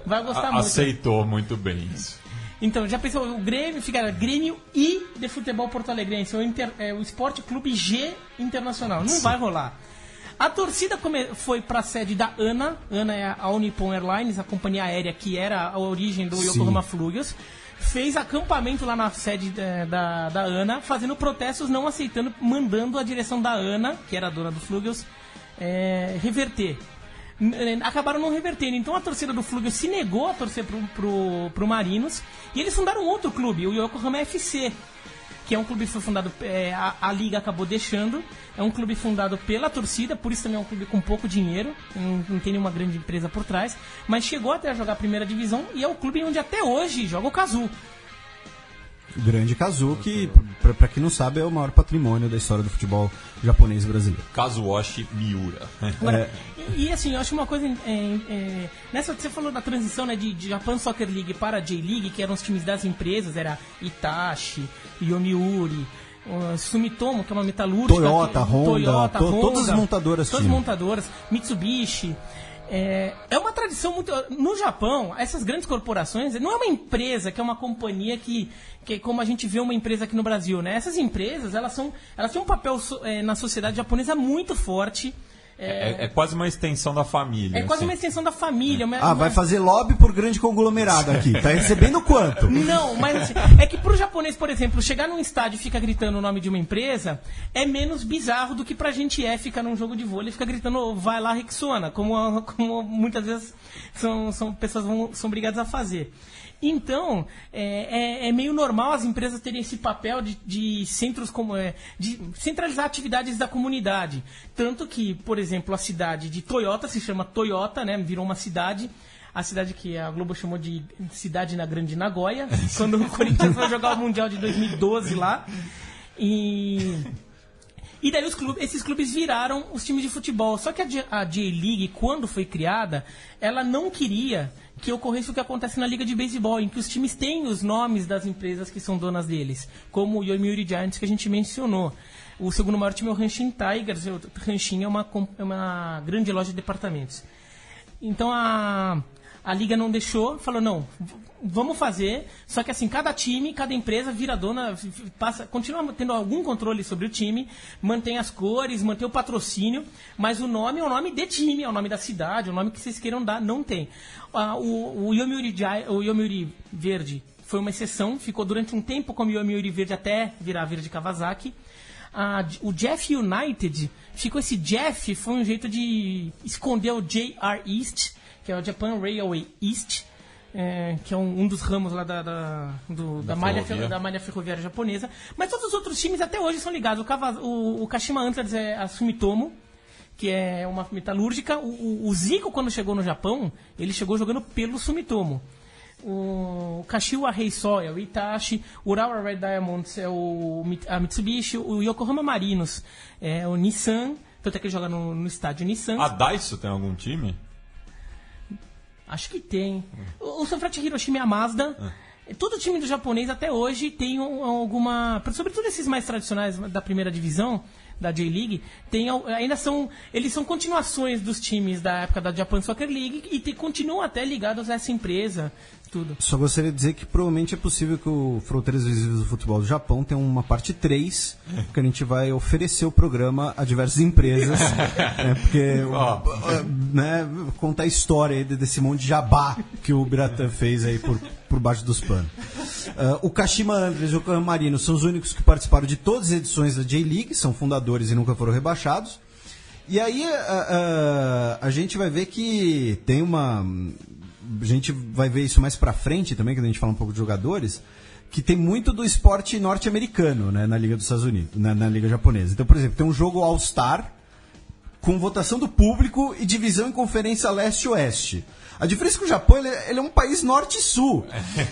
vai gostar muito. Aceitou muito bem isso. Então, já pensou, o Grêmio fica Grêmio I de Futebol Porto Alegrense, o Esporte Clube G Internacional. Não vai rolar. A torcida foi para a sede da ANA. ANA é a Nippon Airlines, a companhia aérea que era a origem do Yokohama Flugels. Fez acampamento lá na sede da ANA, fazendo protestos, não aceitando, mandando a direção da ANA, que era a dona do Flugels, reverter. Acabaram não revertendo. Então a torcida do Flugels se negou a torcer pro Marinos, e eles fundaram outro clube, o Yokohama FC, que é um clube que foi fundado, a liga acabou deixando, é um clube fundado pela torcida, por isso também é um clube com pouco dinheiro, não tem nenhuma grande empresa por trás, mas chegou até a jogar a primeira divisão, e é o clube onde até hoje joga o Kazu. Grande Kazu, que, pra quem não sabe, é o maior patrimônio da história do futebol japonês e brasileiro. Kazuoshi Miura. Agora, e assim, eu acho uma coisa... nessa, você falou da transição, né, de Japan Soccer League para a J-League, que eram os times das empresas, era Itachi, Yomiuri, Sumitomo, que é uma metalúrgica... Toyota, Honda, todas as montadoras. Todas as montadoras, Mitsubishi... É uma tradição muito... No Japão, essas grandes corporações, não é uma empresa que é uma companhia que como a gente vê uma empresa aqui no Brasil, né? Essas empresas, elas têm um papel na sociedade japonesa muito forte. É quase uma extensão da família. É quase uma extensão da família. Vai fazer lobby por grande conglomerado aqui. Tá recebendo quanto? Não, mas assim, é que pro japonês, por exemplo, chegar num estádio e ficar gritando o nome de uma empresa é menos bizarro do que pra gente ficar num jogo de vôlei e ficar gritando vai lá Rexona, como muitas vezes pessoas são obrigadas a fazer. Então, é meio normal as empresas terem esse papel de centros de centralizar atividades da comunidade. Tanto que, por exemplo, a cidade de Toyota se chama Toyota, né? Virou uma cidade. A cidade que a Globo chamou de Cidade na Grande Nagoya, quando o Corinthians foi jogar o Mundial de 2012 lá. E daí esses clubes viraram os times de futebol. Só que a J-League, quando foi criada, ela não queria que ocorresse o que acontece na Liga de Beisebol, em que os times têm os nomes das empresas que são donas deles, como o Yomiuri Giants, que a gente mencionou. O segundo maior time é o Hanshin Tigers, o Hanshin é uma grande loja de departamentos. Então a Liga não deixou, falou, não, vamos fazer, só que assim, cada time, cada empresa vira dona, continua tendo algum controle sobre o time, mantém as cores, mantém o patrocínio, mas o nome é o nome de time, é o nome da cidade, é o nome que vocês queiram dar, não tem. O Yomiuri Verde foi uma exceção, ficou durante um tempo como Yomiuri Verde até virar Verde Kawasaki. O Jeff United, ficou esse Jeff, foi um jeito de esconder o JR East, que é o Japan Railway East, que é um dos ramos lá da malha ferroviária japonesa. Mas todos os outros times até hoje são ligados. O Kashima Antlers é a Sumitomo, que é uma metalúrgica. O Zico, quando chegou no Japão, ele chegou jogando pelo Sumitomo. O Kashiwa Reisol é o Itachi, o Urawa Red Diamonds é a Mitsubishi, o Yokohama Marinos é o Nissan, tanto é que ele joga no estádio Nissan. A Daiso tem algum time? Acho que tem. O Sanfrecce Hiroshima é a Mazda. Todo time do japonês até hoje tem alguma... Sobretudo esses mais tradicionais da primeira divisão, da J-League, eles são continuações dos times da época da Japan Soccer League e continuam até ligados a essa empresa. Tudo. Só gostaria de dizer que provavelmente é possível que o Fronteiras Visíveis do Futebol do Japão tenha uma parte 3, que a gente vai oferecer o programa a diversas empresas, porque contar a história aí desse monte de jabá que o Biratã fez aí por baixo dos panos. O Kashima Antlers e o Yokohama Marinos são os únicos que participaram de todas as edições da J-League, são fundadores e nunca foram rebaixados. E aí a gente vai ver que tem uma... A gente vai ver isso mais pra frente também, quando a gente fala um pouco de jogadores, que tem muito do esporte norte-americano, né, na Liga dos Estados Unidos, na Liga japonesa. Então, por exemplo, tem um jogo All-Star, com votação do público e divisão em conferência leste-oeste. A diferença é que o Japão ele é um país norte e sul.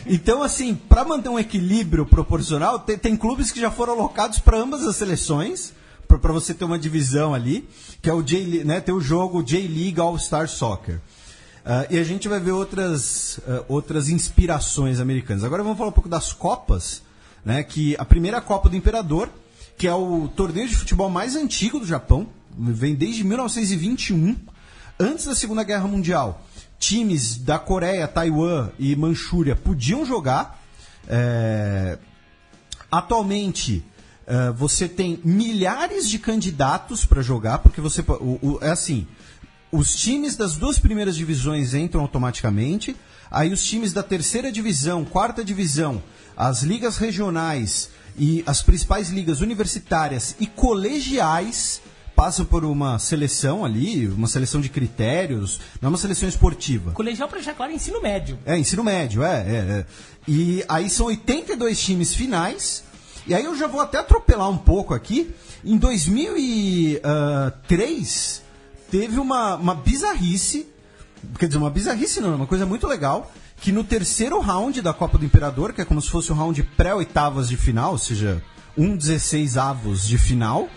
Então, assim, para manter um equilíbrio proporcional, tem clubes que já foram alocados para ambas as seleções, para você ter uma divisão ali, que é o tem o jogo J-League All-Star Soccer. E a gente vai ver outras inspirações americanas. Agora vamos falar um pouco das Copas, né? Que a primeira Copa do Imperador, que é o torneio de futebol mais antigo do Japão, vem desde 1921, antes da Segunda Guerra Mundial. Times da Coreia, Taiwan e Manchúria podiam jogar. Atualmente, você tem milhares de candidatos para jogar, porque você é assim, os times das duas primeiras divisões entram automaticamente, aí os times da terceira divisão, quarta divisão, as ligas regionais e as principais ligas universitárias e colegiais passam por uma seleção ali, uma seleção de critérios, não é uma seleção esportiva. Colegial, para deixar claro, ensino médio. Ensino médio, E aí são 82 times finais, e aí eu já vou até atropelar um pouco aqui. Em 2003, teve uma bizarrice, quer dizer, uma bizarrice não, uma coisa muito legal, que no terceiro round da Copa do Imperador, que é como se fosse um round pré-oitavas de final, ou seja, 16avos de final,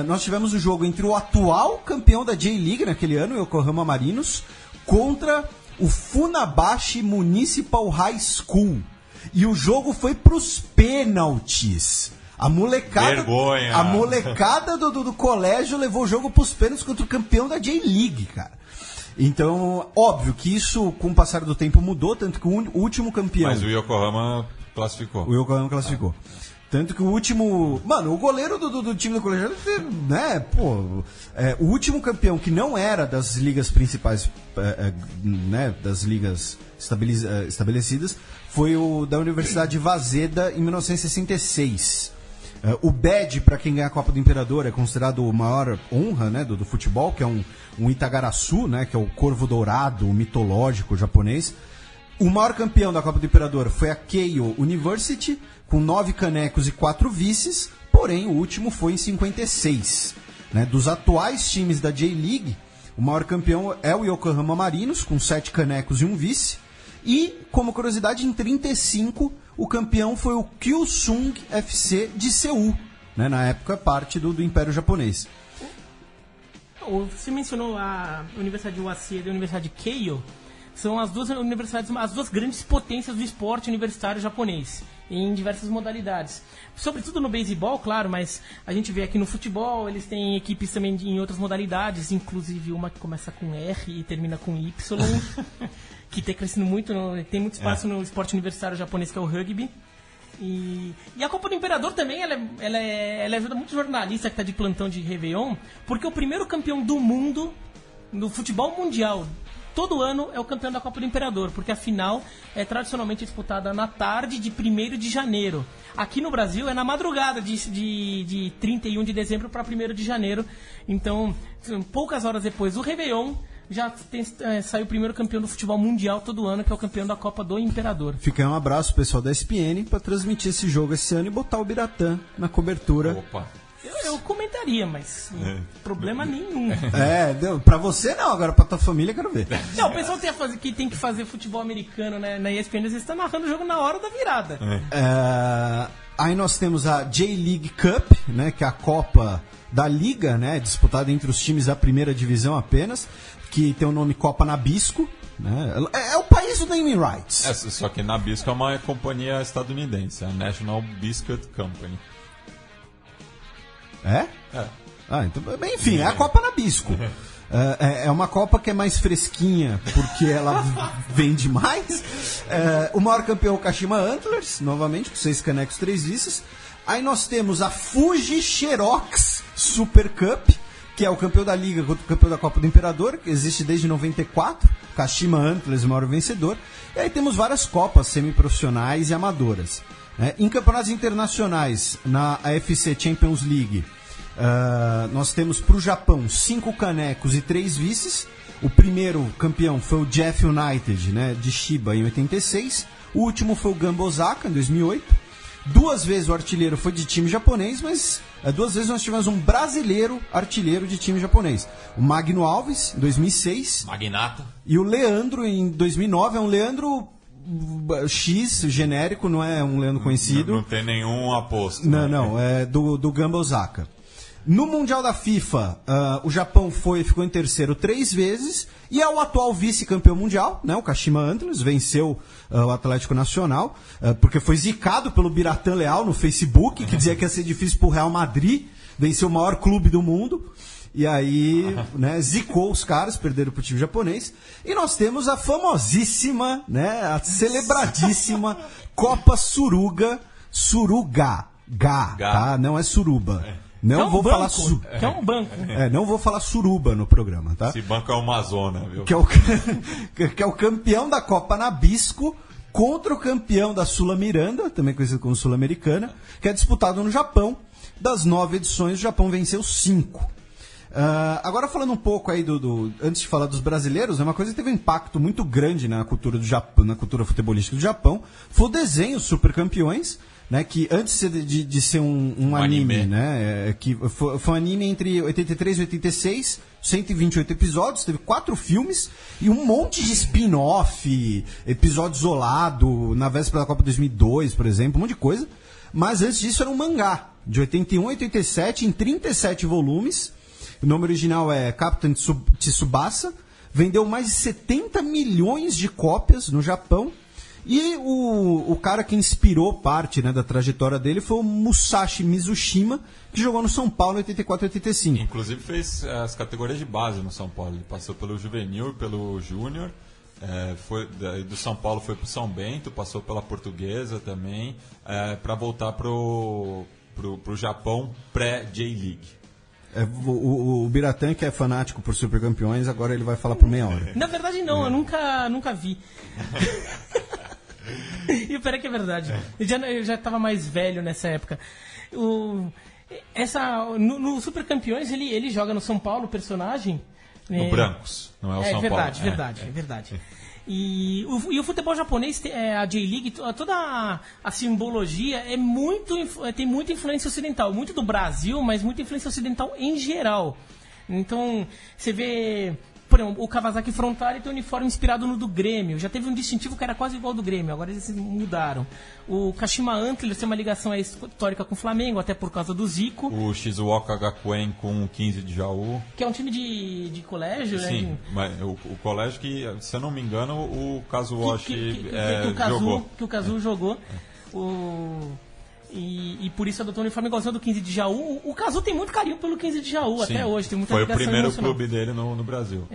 nós tivemos um jogo entre o atual campeão da J-League naquele ano, o Yokohama Marinos, contra o Funabashi Municipal High School. E o jogo foi pros pênaltis. A molecada do colégio levou o jogo pros pênaltis contra o campeão da J-League, cara. Então, óbvio que isso, com o passar do tempo, mudou, tanto que o último campeão... Mas o Yokohama classificou. O Yokohama classificou. Tanto que o último... Mano, o goleiro do time do colegiado, né, o último campeão que não era das ligas principais, né, das ligas estabelecidas, foi o da Universidade Waseda em 1966. O badge, para quem ganha a Copa do Imperador, é considerado a maior honra, né, do futebol, que é um Itagaraçu, né, que é o corvo dourado mitológico japonês. O maior campeão da Copa do Imperador foi a Keio University, com 9 canecos e 4 vices, porém o último foi em 56. Né? Dos atuais times da J-League, o maior campeão é o Yokohama Marinos, com 7 canecos e 1 vice. E, como curiosidade, em 35, o campeão foi o Kyusung FC de Seul, né? Na época parte do Império Japonês. Você mencionou a Universidade de Waseda e a Universidade de Keio. São as duas universidades, as duas grandes potências do esporte universitário japonês, em diversas modalidades. Sobretudo no beisebol, claro, mas a gente vê aqui no futebol, eles têm equipes também em outras modalidades, inclusive uma que começa com R e termina com Y, que tem crescido muito, tem muito espaço no esporte universitário japonês, que é o rugby. E a Copa do Imperador também, ela ajuda muito jornalista que está de plantão de Réveillon, porque o primeiro campeão do mundo, no futebol mundial, todo ano é o campeão da Copa do Imperador, porque a final é tradicionalmente disputada na tarde de 1º de janeiro. Aqui no Brasil é na madrugada de 31 de dezembro para 1º de janeiro. Então, poucas horas depois do Réveillon, já saiu o primeiro campeão do futebol mundial todo ano, que é o campeão da Copa do Imperador. Fica um abraço pessoal da ESPN para transmitir esse jogo esse ano e botar o Biratã na cobertura. Opa! Eu comentaria, mas problema nenhum. Pra você não, agora pra tua família eu quero ver. Não, o pessoal que tem que fazer futebol americano, né, na ESPN, eles estão narrando o jogo na hora da virada. Aí nós temos a J-League Cup, né, que é a Copa da Liga, né, disputada entre os times da primeira divisão apenas, que tem o nome Copa Nabisco. Né? É o país do naming rights. Só que Nabisco é uma companhia estadunidense, a National Biscuit Company. É? Então, enfim, é a Copa Nabisco. É uma Copa que é mais fresquinha, porque ela vende mais. O maior campeão é o Kashima Antlers, novamente, com 6 canecos, 3 vices. Aí nós temos a Fuji Xerox Super Cup, que é o campeão da Liga contra o campeão da Copa do Imperador, que existe desde 94. Kashima Antlers, o maior vencedor. E aí temos várias Copas semiprofissionais e amadoras. Em campeonatos internacionais, na AFC Champions League, nós temos para o Japão 5 canecos e 3 vices. O primeiro campeão foi o Jeff United, né, de Shiba, em 86. O último foi o Gamba Osaka, em 2008. 2 vezes o artilheiro foi de time japonês, mas 2 vezes nós tivemos um brasileiro artilheiro de time japonês. O Magno Alves, em 2006. Magnata. E o Leandro, em 2009. É um Leandro X, genérico, não é um Leandro conhecido. Não tem nenhum aposto. Não, é do Gamba Osaka. No Mundial da FIFA, o Japão ficou em terceiro 3 vezes e é o atual vice-campeão mundial, né? O Kashima Antlers venceu o Atlético Nacional, porque foi zicado pelo Biratan Leal no Facebook, que dizia que ia ser difícil pro Real Madrid vencer o maior clube do mundo. E aí, né, zicou os caras, perderam pro time japonês. E nós temos a famosíssima, né, a celebradíssima Copa Suruga, tá? Não é Suruba. Não vou falar que é um banco. Não vou falar suruba no programa, tá? Esse banco é o Amazônia, viu? Que é o campeão da Copa Nabisco contra o campeão da Sula Miranda, também conhecido como Sul-Americana, que é disputado no Japão. Das 9 edições, o Japão venceu 5. Agora falando um pouco aí antes de falar dos brasileiros, uma coisa que teve um impacto muito grande na cultura do Japão, na cultura futebolística do Japão, foi o desenho Super Campeões, né, que antes de ser um anime, né, que foi um anime entre 83 e 86, 128 episódios, teve 4 filmes e um monte de spin-off, episódio isolado, na véspera da Copa 2002, por exemplo, um monte de coisa. Mas antes disso era um mangá, de 81 a 87, em 37 volumes. O nome original é Captain Tsubasa, vendeu mais de 70 milhões de cópias no Japão. E o cara que inspirou parte, né, da trajetória dele foi o Musashi Mizushima, que jogou no São Paulo em 84 e 85. Inclusive fez as categorias de base no São Paulo. Ele passou pelo Juvenil e pelo Júnior. Do São Paulo foi pro São Bento, passou pela Portuguesa também, para voltar pro Japão pré-J-League. O Biratan, que é fanático por Super Campeões, agora ele vai falar por meia hora. Na verdade não, eu nunca vi. E o pior é que é verdade. Eu já estava mais velho nessa época. No Super Campeões ele joga no São Paulo, o personagem. No Brancos, não é o São Paulo. É verdade. E o futebol japonês, a J-League, toda a simbologia tem muita influência ocidental. Muito do Brasil, mas muita influência ocidental em geral. Então, você vê, por exemplo, o Kawasaki Frontale tem um uniforme inspirado no do Grêmio. Já teve um distintivo que era quase igual ao do Grêmio, agora eles mudaram. O Kashima Antlers tem uma ligação histórica com o Flamengo, até por causa do Zico. O Shizuoka Gakuen com o 15 de Jaú. Que é um time de colégio, sim, né? Mas o colégio que, se eu não me engano, o Kazuoshi jogou. Que o Kazu jogou. E por isso adotou o uniforme igualzinho do 15 de Jaú. O Kazu tem muito carinho pelo 15 de Jaú, sim, até hoje. Tem muita foi o primeiro emocional. clube dele no Brasil.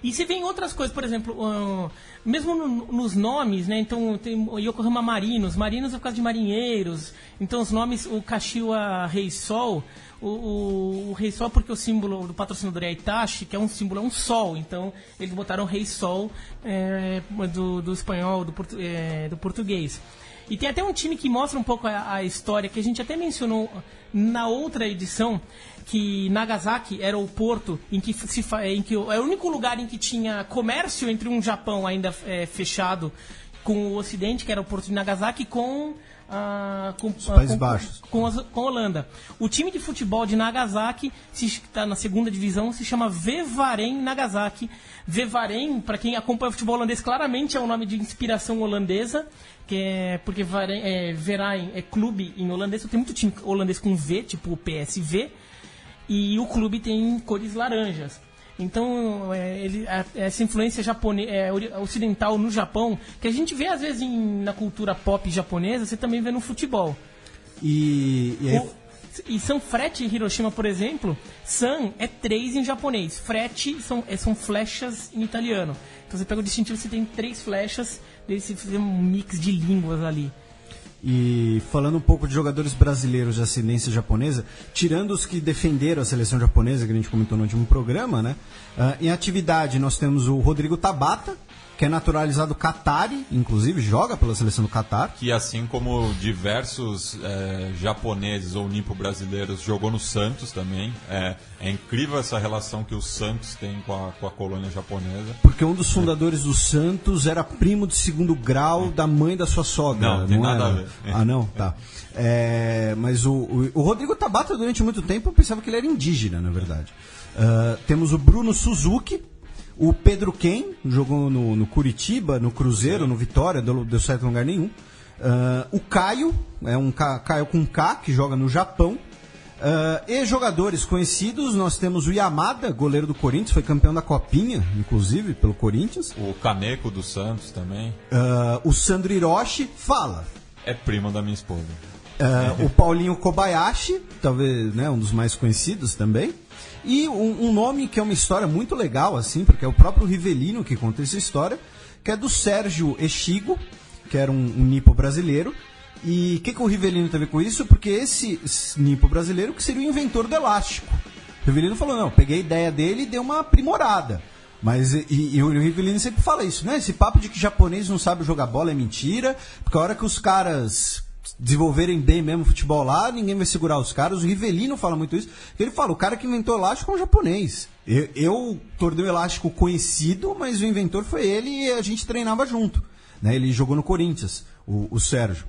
E você vê em outras coisas, por exemplo, mesmo nos nomes, né? Então tem o Yokohama Marinos é por causa de marinheiros. Então os nomes, o Kashiwa Rei Sol, o Rei Sol porque o símbolo do patrocinador é Itachi, que é um símbolo, é um sol. Então eles botaram Rei Sol do espanhol, do português. E tem até um time que mostra um pouco a história, que a gente até mencionou na outra edição, que Nagasaki era o porto em que é o único lugar em que tinha comércio entre um Japão ainda fechado com o Ocidente, que era o porto de Nagasaki, com os Países Baixos. Com a Holanda. O time de futebol de Nagasaki, que está na segunda divisão, se chama Vevaren Nagasaki. Vevaren, para quem acompanha o futebol holandês, claramente é um nome de inspiração holandesa, porque Verein é clube em holandês. Tem muito time holandês com V, tipo o PSV, e o clube tem cores laranjas. Então, essa influência ocidental no Japão, que a gente vê às vezes na cultura pop japonesa, você também vê no futebol. E Sanfrecce em Hiroshima, por exemplo, San é 3 em japonês, Frecce são flechas em italiano. Então você pega o distintivo, você tem 3 flechas, daí você faz um mix de línguas ali. E falando um pouco de jogadores brasileiros de ascendência japonesa, tirando os que defenderam a seleção japonesa, que a gente comentou no último programa, né? Em atividade nós temos o Rodrigo Tabata, que é naturalizado Qatari, inclusive joga pela seleção do Qatar. Que assim como diversos japoneses ou nipo-brasileiros jogou no Santos também. É incrível essa relação que o Santos tem com a colônia japonesa. Porque um dos fundadores do Santos era primo de segundo grau da mãe da sua sogra. Não tem nada a ver. Ah, não? Tá. Mas o Rodrigo Tabata, durante muito tempo, eu pensava que ele era indígena, na verdade. Temos o Bruno Suzuki, o Pedro Ken, jogou no Curitiba, no Cruzeiro, no Vitória, deu certo em lugar nenhum. O Caio, Caio com K, que joga no Japão. E jogadores conhecidos, nós temos o Yamada, goleiro do Corinthians, foi campeão da Copinha, inclusive, pelo Corinthians. O Kaneko do Santos também. O Sandro Hiroshi, fala. É primo da minha esposa. O Paulinho Kobayashi, talvez, né, um dos mais conhecidos também. E um nome que é uma história muito legal, assim, porque é o próprio Rivelino que conta essa história, que é do Sérgio Echigo, que era um nipo brasileiro. E o que o Rivelino tem a ver com isso? Porque esse nipo brasileiro que seria o inventor do elástico. O Rivelino falou, não, peguei a ideia dele e dei uma aprimorada. Mas e o Rivelino sempre fala isso, né? Esse papo de que japonês não sabe jogar bola é mentira, porque a hora que os caras desenvolverem bem mesmo o futebol lá, ninguém vai segurar os caras. O Rivelino fala muito isso. Ele fala, o cara que inventou o elástico é um japonês. Eu tornei o elástico conhecido, mas o inventor foi ele e a gente treinava junto. Né? Ele jogou no Corinthians, o Sérgio.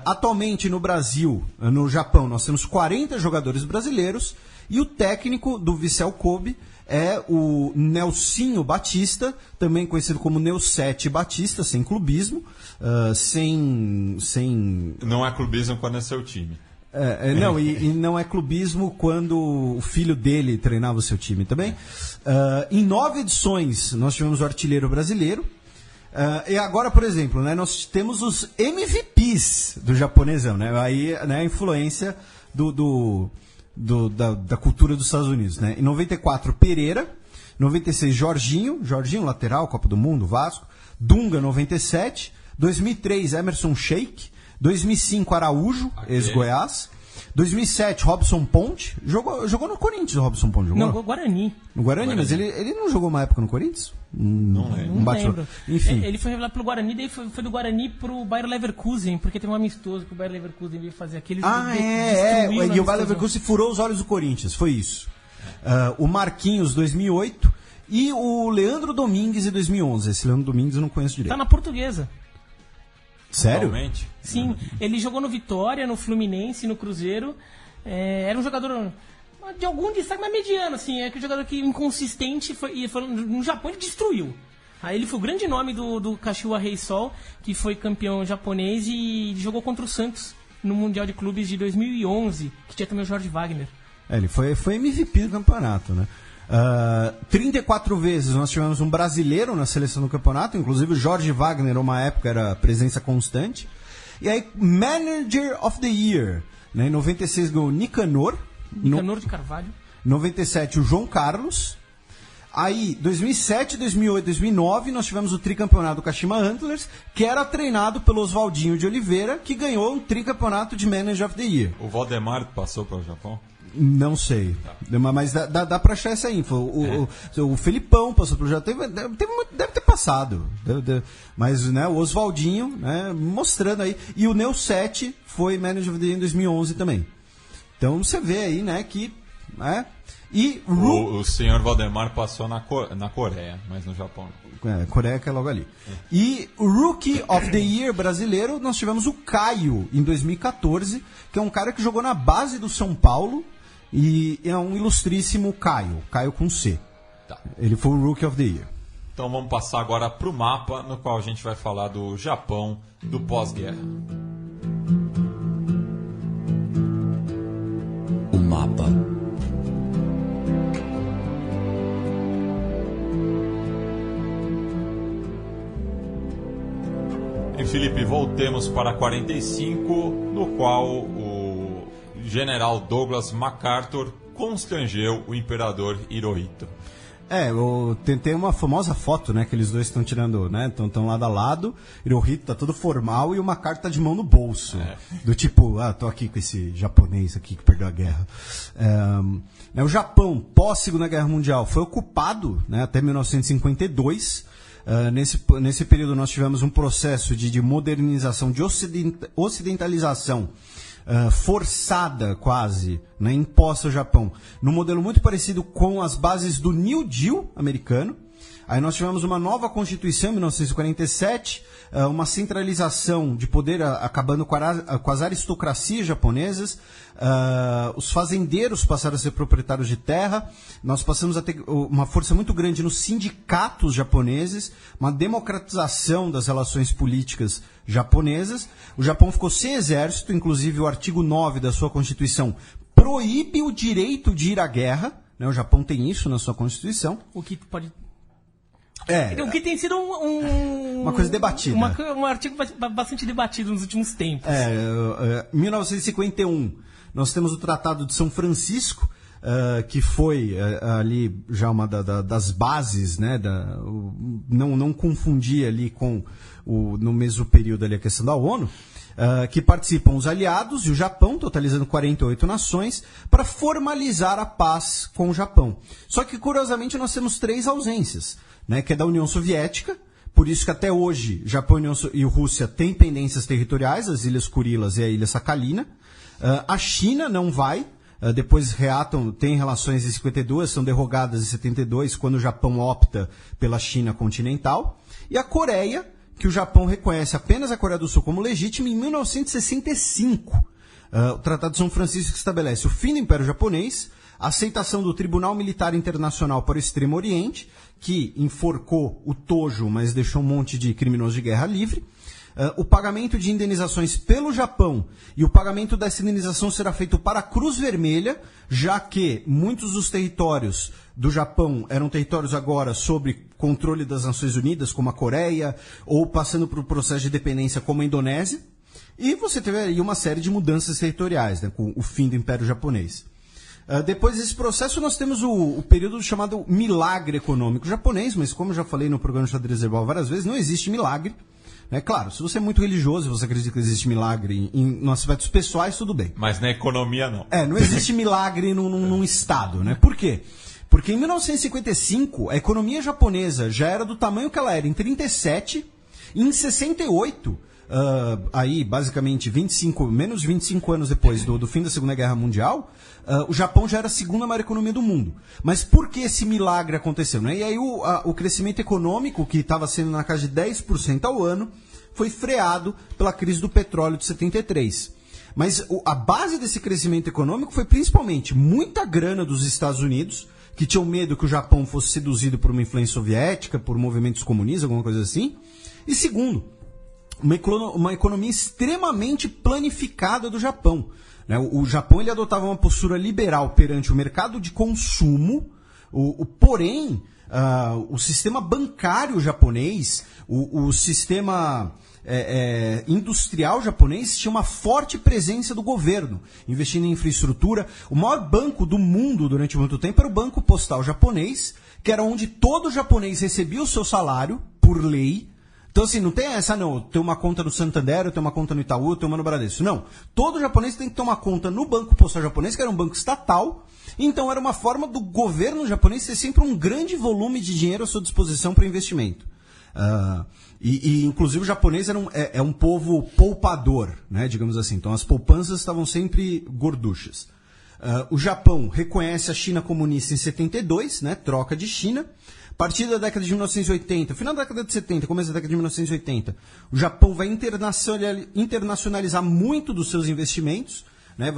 Atualmente no Brasil, no Japão, nós temos 40 jogadores brasileiros e o técnico do Vissel Kobe é o Nelsinho Batista, também conhecido como Nelsete Batista, sem clubismo, sem... Não é clubismo quando é seu time. Não, e não é clubismo quando o filho dele treinava o seu time também. Em 9 edições nós tivemos o artilheiro brasileiro. E agora, por exemplo, né, nós temos os MVPs do japonesão, né? Aí, né, a influência da cultura dos Estados Unidos, né? Em 94, Pereira. 96, Jorginho, lateral, Copa do Mundo, Vasco. Dunga, 97. 2003, Emerson Sheik. 2005, Araújo, ex-Goiás. 2007, Robson Ponte. Jogou no Corinthians, o Robson Ponte. Jogou? Não, no Guarani. No Guarani, mas ele não jogou uma época no Corinthians? Não lembro. Enfim. Ele foi revelado pelo Guarani, daí foi do Guarani pro Bayer Leverkusen, porque teve um amistoso que o Bayer Leverkusen veio fazer aquele. E o Bayer Leverkusen furou os olhos do Corinthians, foi isso. O Marquinhos, 2008, e o Leandro Domingues, em 2011. Esse Leandro Domingues eu não conheço direito. Tá na Portuguesa. Sério? Realmente? Sim, ele jogou no Vitória, no Fluminense, no Cruzeiro. Era um jogador de algum destaque, mas mediano, assim. É que um jogador que inconsistente no Japão ele destruiu. Aí ele foi o grande nome do Kashiwa Reysol, que foi campeão japonês e jogou contra o Santos no Mundial de Clubes de 2011, que tinha também o Jorge Wagner. Ele foi MVP do campeonato, né? 34 vezes nós tivemos um brasileiro na seleção do campeonato, inclusive o Jorge Wagner, uma época, era presença constante. E aí, Manager of the Year, né? Em 96 ganhou Nicanor de Carvalho. 97 o João Carlos. Aí, 2007, 2008, 2009 nós tivemos o tricampeonato do Kashima Antlers, que era treinado pelo Oswaldinho de Oliveira, que ganhou um tricampeonato de Manager of the Year. O Valdemar passou para o Japão? Não sei, mas dá pra achar essa info. O Felipão passou pelo Japão, deve ter passado, mas né, o Oswaldinho, né, mostrando aí. E o Nelsete foi Manager of the Year em 2011 também. Então você vê aí, né, que... Né, e o senhor Valdemar passou na Coreia, mas no Japão não. Coreia que é logo ali. E o Rookie of the Year brasileiro, nós tivemos o Caio em 2014, que é um cara que jogou na base do São Paulo e é um ilustríssimo Caio com C. Tá. Ele foi o Rookie of the Year. Então vamos passar agora para o mapa, no qual a gente vai falar do Japão do pós-guerra. O mapa. E Felipe, voltemos para 45, no qual o general Douglas MacArthur constrangeu o imperador Hirohito. Tem uma famosa foto, né, que eles dois estão tirando, né, estão lado a lado, Hirohito tá todo formal e uma carta de mão no bolso, do tipo, tô aqui com esse japonês aqui que perdeu a guerra. O Japão, pós-Segunda Guerra Mundial, foi ocupado, né, até 1952. Nesse período nós tivemos um processo de modernização, de ocidentalização forçada quase, né, imposta ao Japão, num modelo muito parecido com as bases do New Deal americano. Aí nós tivemos uma nova Constituição em 1947, uma centralização de poder acabando com as aristocracias japonesas, os fazendeiros passaram a ser proprietários de terra, nós passamos a ter uma força muito grande nos sindicatos japoneses, uma democratização das relações políticas japonesas. O Japão ficou sem exército, inclusive o artigo 9 da sua Constituição proíbe o direito de ir à guerra, né? O Japão tem isso na sua Constituição. O que pode... O que tem sido uma coisa debatida. Um artigo bastante debatido nos últimos tempos. Em 1951, nós temos o Tratado de São Francisco, que foi ali já uma das bases, né, não confundir ali com no mesmo período ali a questão da ONU, que participam os aliados e o Japão, totalizando 48 nações, para formalizar a paz com o Japão. Só que, curiosamente, nós temos 3 ausências, né, que é da União Soviética, por isso que até hoje Japão e Rússia têm pendências territoriais, as Ilhas Kurilas e a Ilha Sakhalina. A China não vai, depois têm relações em 52, são derrogadas em 72, quando o Japão opta pela China continental. E a Coreia, que o Japão reconhece apenas a Coreia do Sul como legítima em 1965. O Tratado de São Francisco estabelece o fim do Império Japonês, a aceitação do Tribunal Militar Internacional para o Extremo Oriente, que enforcou o Tojo, mas deixou um monte de criminosos de guerra livre, o pagamento de indenizações pelo Japão, e o pagamento dessa indenização será feito para a Cruz Vermelha, já que muitos dos territórios do Japão eram territórios agora sob controle das Nações Unidas, como a Coreia, ou passando por um processo de dependência como a Indonésia, e você teve aí uma série de mudanças territoriais, né, com o fim do Império Japonês. Depois desse processo, nós temos o período chamado milagre econômico japonês, mas como eu já falei no programa Xadrez Verbal várias vezes, não existe milagre. É claro, se você é muito religioso e você acredita que existe milagre em aspectos pessoais, tudo bem. Mas na economia, não. Não existe milagre num Estado, né? Por quê? Porque em 1955, a economia japonesa já era do tamanho que ela era em 37, e em 68... aí basicamente menos de 25 anos depois do fim da Segunda Guerra Mundial, o Japão já era a segunda maior economia do mundo. Mas por que esse milagre aconteceu? Né? E aí o crescimento econômico, que estava sendo na casa de 10% ao ano, foi freado pela crise do petróleo de 73. Mas a base desse crescimento econômico foi principalmente muita grana dos Estados Unidos, que tinham medo que o Japão fosse seduzido por uma influência soviética, por movimentos comunistas, alguma coisa assim. E segundo, uma economia extremamente planificada do Japão. Né? O Japão ele adotava uma postura liberal perante o mercado de consumo, porém, o sistema bancário japonês, o sistema industrial japonês tinha uma forte presença do governo, investindo em infraestrutura. O maior banco do mundo durante muito tempo era o Banco Postal japonês, que era onde todo japonês recebia o seu salário, por lei. Então, assim, não tem essa, não, ter uma conta no Santander, eu tenho uma conta no Itaú, eu tenho uma no Bradesco. Não. Todo japonês tem que ter uma conta no Banco Postal japonês, que era um banco estatal. Então, era uma forma do governo japonês ter sempre um grande volume de dinheiro à sua disposição para investimento. Inclusive, o japonês é um povo poupador, né, digamos assim. Então, as poupanças estavam sempre gorduchas. O Japão reconhece a China comunista em 72, né, troca de China. A partir da década de 1980, final da década de 70, começo da década de 1980, o Japão vai internacionalizar muito dos seus investimentos, né,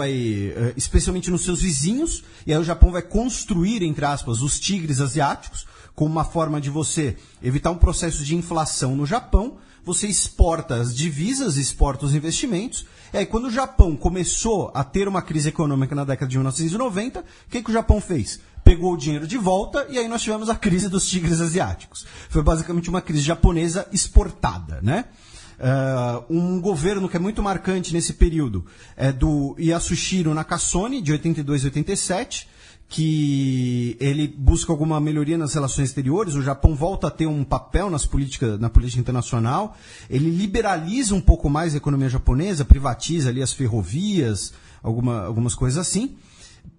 especialmente nos seus vizinhos, e aí o Japão vai construir, entre aspas, os tigres asiáticos, como uma forma de você evitar um processo de inflação no Japão. Você exporta as divisas, exporta os investimentos, e aí quando o Japão começou a ter uma crise econômica na década de 1990, o que o Japão fez? Pegou o dinheiro de volta e aí nós tivemos a crise dos tigres asiáticos. Foi basicamente uma crise japonesa exportada, né? Um governo que é muito marcante nesse período é do Yasuhiro Nakasone, de 82 a 87, que ele busca alguma melhoria nas relações exteriores, o Japão volta a ter um papel na política internacional, ele liberaliza um pouco mais a economia japonesa, privatiza ali as ferrovias, algumas coisas assim.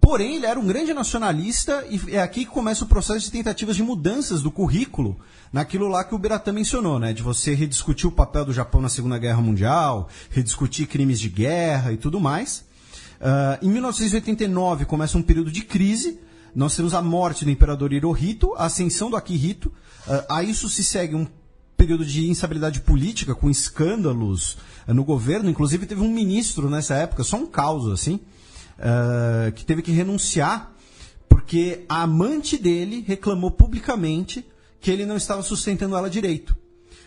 Porém, ele era um grande nacionalista e é aqui que começa o processo de tentativas de mudanças do currículo naquilo lá que o Biratan mencionou, né? De você rediscutir o papel do Japão na Segunda Guerra Mundial, rediscutir crimes de guerra e tudo mais. Em 1989 começa um período de crise, nós temos a morte do imperador Hirohito, a ascensão do Akihito, a isso se segue um período de instabilidade política, com escândalos no governo, inclusive teve um ministro nessa época, só um caos assim, que teve que renunciar, porque a amante dele reclamou publicamente que ele não estava sustentando ela direito.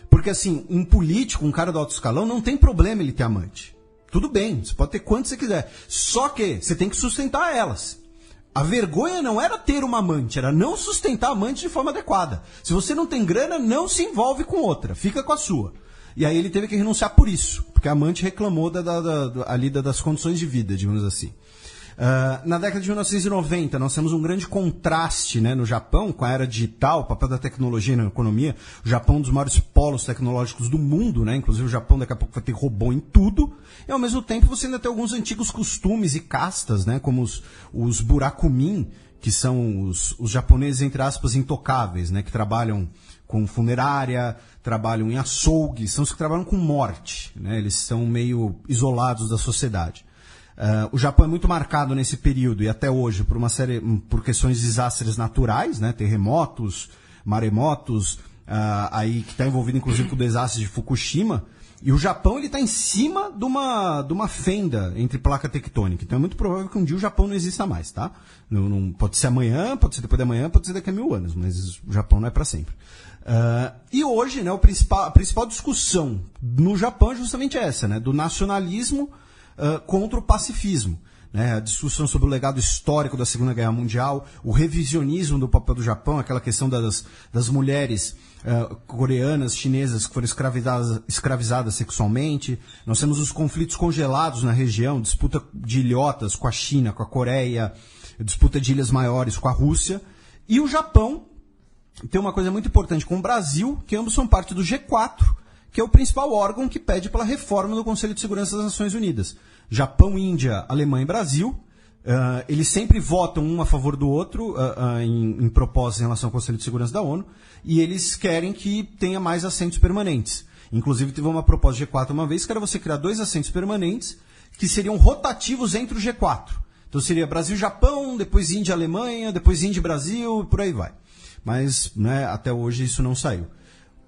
Porque assim, um político, um cara do alto escalão, não tem problema ele ter amante. Tudo bem, você pode ter quanto você quiser. Só que você tem que sustentar elas. A vergonha não era ter uma amante, era não sustentar a amante de forma adequada. Se você não tem grana, não se envolve com outra, fica com a sua. E aí ele teve que renunciar por isso, porque a amante reclamou das condições de vida, digamos assim. Na década de 1990, nós temos um grande contraste, né, no Japão, com a era digital, o papel da tecnologia na economia. O Japão é um dos maiores polos tecnológicos do mundo, né? Inclusive o Japão daqui a pouco vai ter robô em tudo. E ao mesmo tempo você ainda tem alguns antigos costumes e castas, né, como os burakumin, que são os japoneses, entre aspas, intocáveis, né, que trabalham com funerária, trabalham em açougue, são os que trabalham com morte, né? Eles são meio isolados da sociedade. O Japão é muito marcado nesse período e até hoje por questões de desastres naturais, né? Terremotos, maremotos, aí que está envolvido inclusive com o desastre de Fukushima. E o Japão está em cima de uma fenda entre placa tectônica. Então é muito provável que um dia o Japão não exista mais, tá? Não, pode ser amanhã, pode ser depois de amanhã, pode ser daqui a 1000 anos, mas o Japão não é para sempre. E hoje, né, a principal discussão no Japão é justamente essa, né? Do nacionalismo contra o pacifismo, né? A discussão sobre o legado histórico da Segunda Guerra Mundial, o revisionismo do papel do Japão, aquela questão das mulheres coreanas, chinesas que foram escravizadas sexualmente. Nós temos os conflitos congelados na região, disputa de ilhotas com a China, com a Coreia, disputa de ilhas maiores com a Rússia. E o Japão tem uma coisa muito importante com o Brasil, que ambos são parte do G4, que é o principal órgão que pede pela reforma do Conselho de Segurança das Nações Unidas. Japão, Índia, Alemanha e Brasil, eles sempre votam um a favor do outro em propostas em relação ao Conselho de Segurança da ONU, e eles querem que tenha mais assentos permanentes. Inclusive, teve uma proposta do G4 uma vez, que era você criar 2 assentos permanentes, que seriam rotativos entre o G4. Então seria Brasil e Japão, depois Índia e Alemanha, depois Índia e Brasil, e por aí vai. Mas, né, até hoje isso não saiu.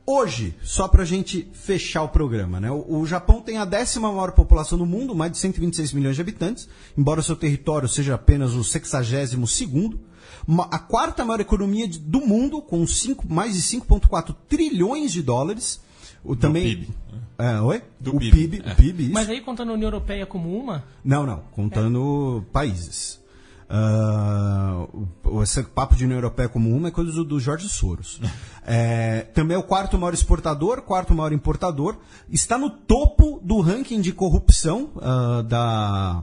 Hoje, só para a gente fechar o programa, né? O Japão tem a 10ª maior população do mundo, mais de 126 milhões de habitantes, embora o seu território seja apenas o 62º. A 4ª maior economia do mundo, com mais de 5,4 trilhões de dólares. Do PIB. Oi? Do o PIB. O PIB, isso. Mas aí contando a União Europeia como uma? Não, contando países. Esse papo de União Europeia como uma é coisa do Jorge Soros. Também é o 4º maior exportador, 4º maior importador. Está no topo do ranking de corrupção da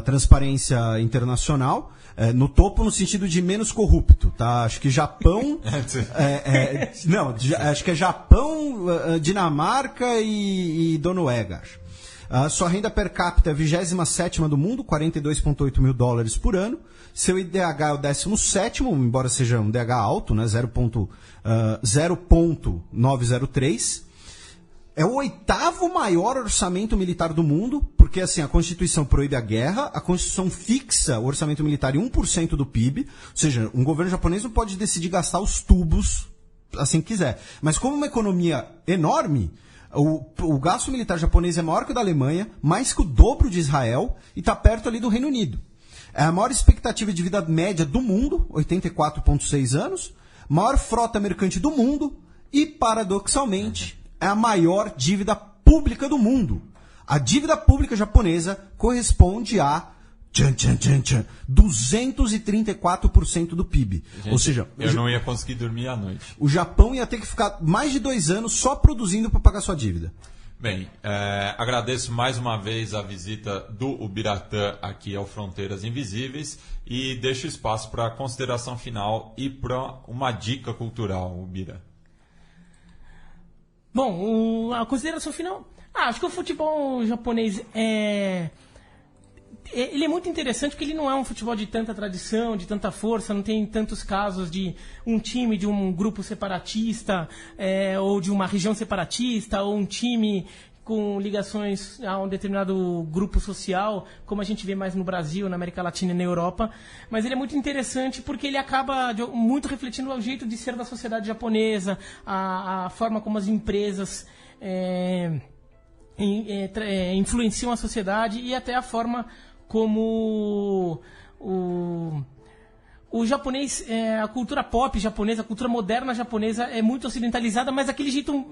Transparência Internacional. No topo no sentido de menos corrupto, tá? Acho que Japão... acho que é Japão, Dinamarca e Noruega, acho. Sua renda per capita é a 27ª do mundo, 42,8 mil dólares por ano. Seu IDH é o 17º, embora seja um DH alto, né? 0,903. É o 8º maior orçamento militar do mundo, porque assim, a Constituição proíbe a guerra, a Constituição fixa o orçamento militar em 1% do PIB, ou seja, um governo japonês não pode decidir gastar os tubos assim que quiser. Mas como uma economia enorme, o gasto militar japonês é maior que o da Alemanha, mais que o dobro de Israel, e está perto ali do Reino Unido. É a maior expectativa de vida média do mundo, 84,6 anos, maior frota mercante do mundo e, paradoxalmente, é a maior dívida pública do mundo. A dívida pública japonesa corresponde a 234% do PIB. Gente, ou seja, eu não ia conseguir dormir à noite. O Japão ia ter que ficar mais de 2 anos só produzindo para pagar sua dívida. Bem, agradeço mais uma vez a visita do Ubiratã aqui ao Fronteiras Invisíveis e deixo espaço para a consideração final e para uma dica cultural, Ubira. Bom, a consideração final... acho que o futebol japonês ele é muito interessante porque ele não é um futebol de tanta tradição, de tanta força, não tem tantos casos de um time de um grupo separatista, ou de uma região separatista, ou um time com ligações a um determinado grupo social, como a gente vê mais no Brasil, na América Latina e na Europa. Mas ele é muito interessante porque ele acaba muito refletindo o jeito de ser da sociedade japonesa, a forma como as empresas influenciam a sociedade e até a forma como o japonês, a cultura pop japonesa, a cultura moderna japonesa é muito ocidentalizada, mas aquele jeito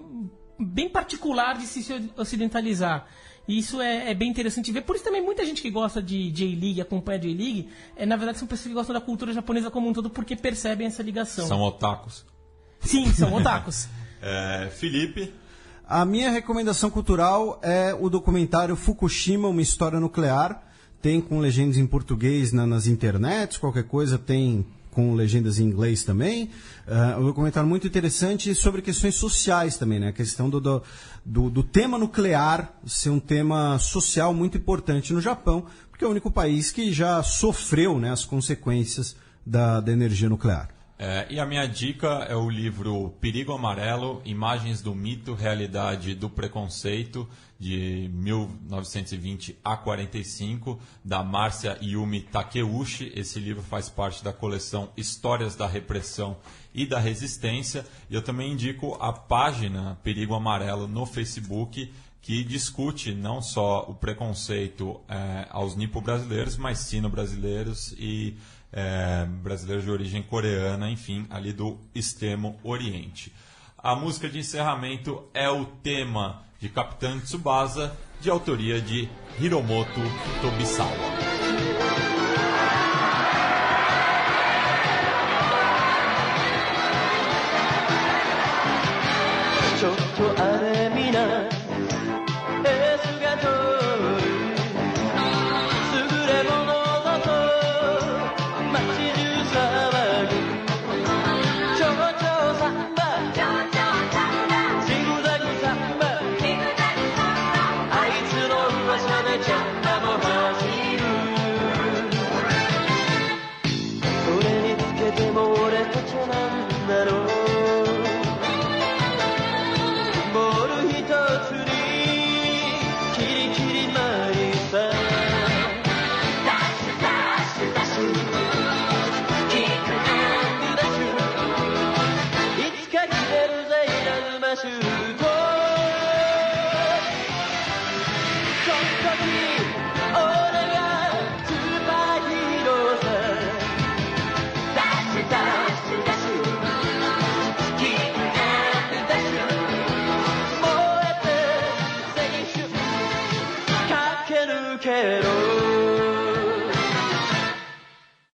bem particular de se ocidentalizar. E isso é bem interessante ver. Por isso também muita gente que gosta de J-League, acompanha a J-League, na verdade são pessoas que gostam da cultura japonesa como um todo porque percebem essa ligação. São otakus. Sim, são otakus. Felipe? A minha recomendação cultural é o documentário Fukushima, uma história nuclear. Tem com legendas em português nas internets, qualquer coisa tem com legendas em inglês também. Um documentário muito interessante sobre questões sociais também, né? A questão do tema nuclear ser um tema social muito importante no Japão, porque é o único país que já sofreu, né, as consequências da energia nuclear. E a minha dica é o livro Perigo Amarelo, Imagens do Mito, Realidade do Preconceito, de 1920 a 45, da Márcia Yumi Takeuchi. Esse livro faz parte da coleção Histórias da Repressão e da Resistência. E eu também indico a página Perigo Amarelo no Facebook, que discute não só o preconceito aos nipo-brasileiros, mas sino-brasileiros e brasileiros de origem coreana, enfim, ali do extremo oriente. A música de encerramento é o tema de Capitão Tsubasa, de autoria de Hiromoto Tobisawa. Quero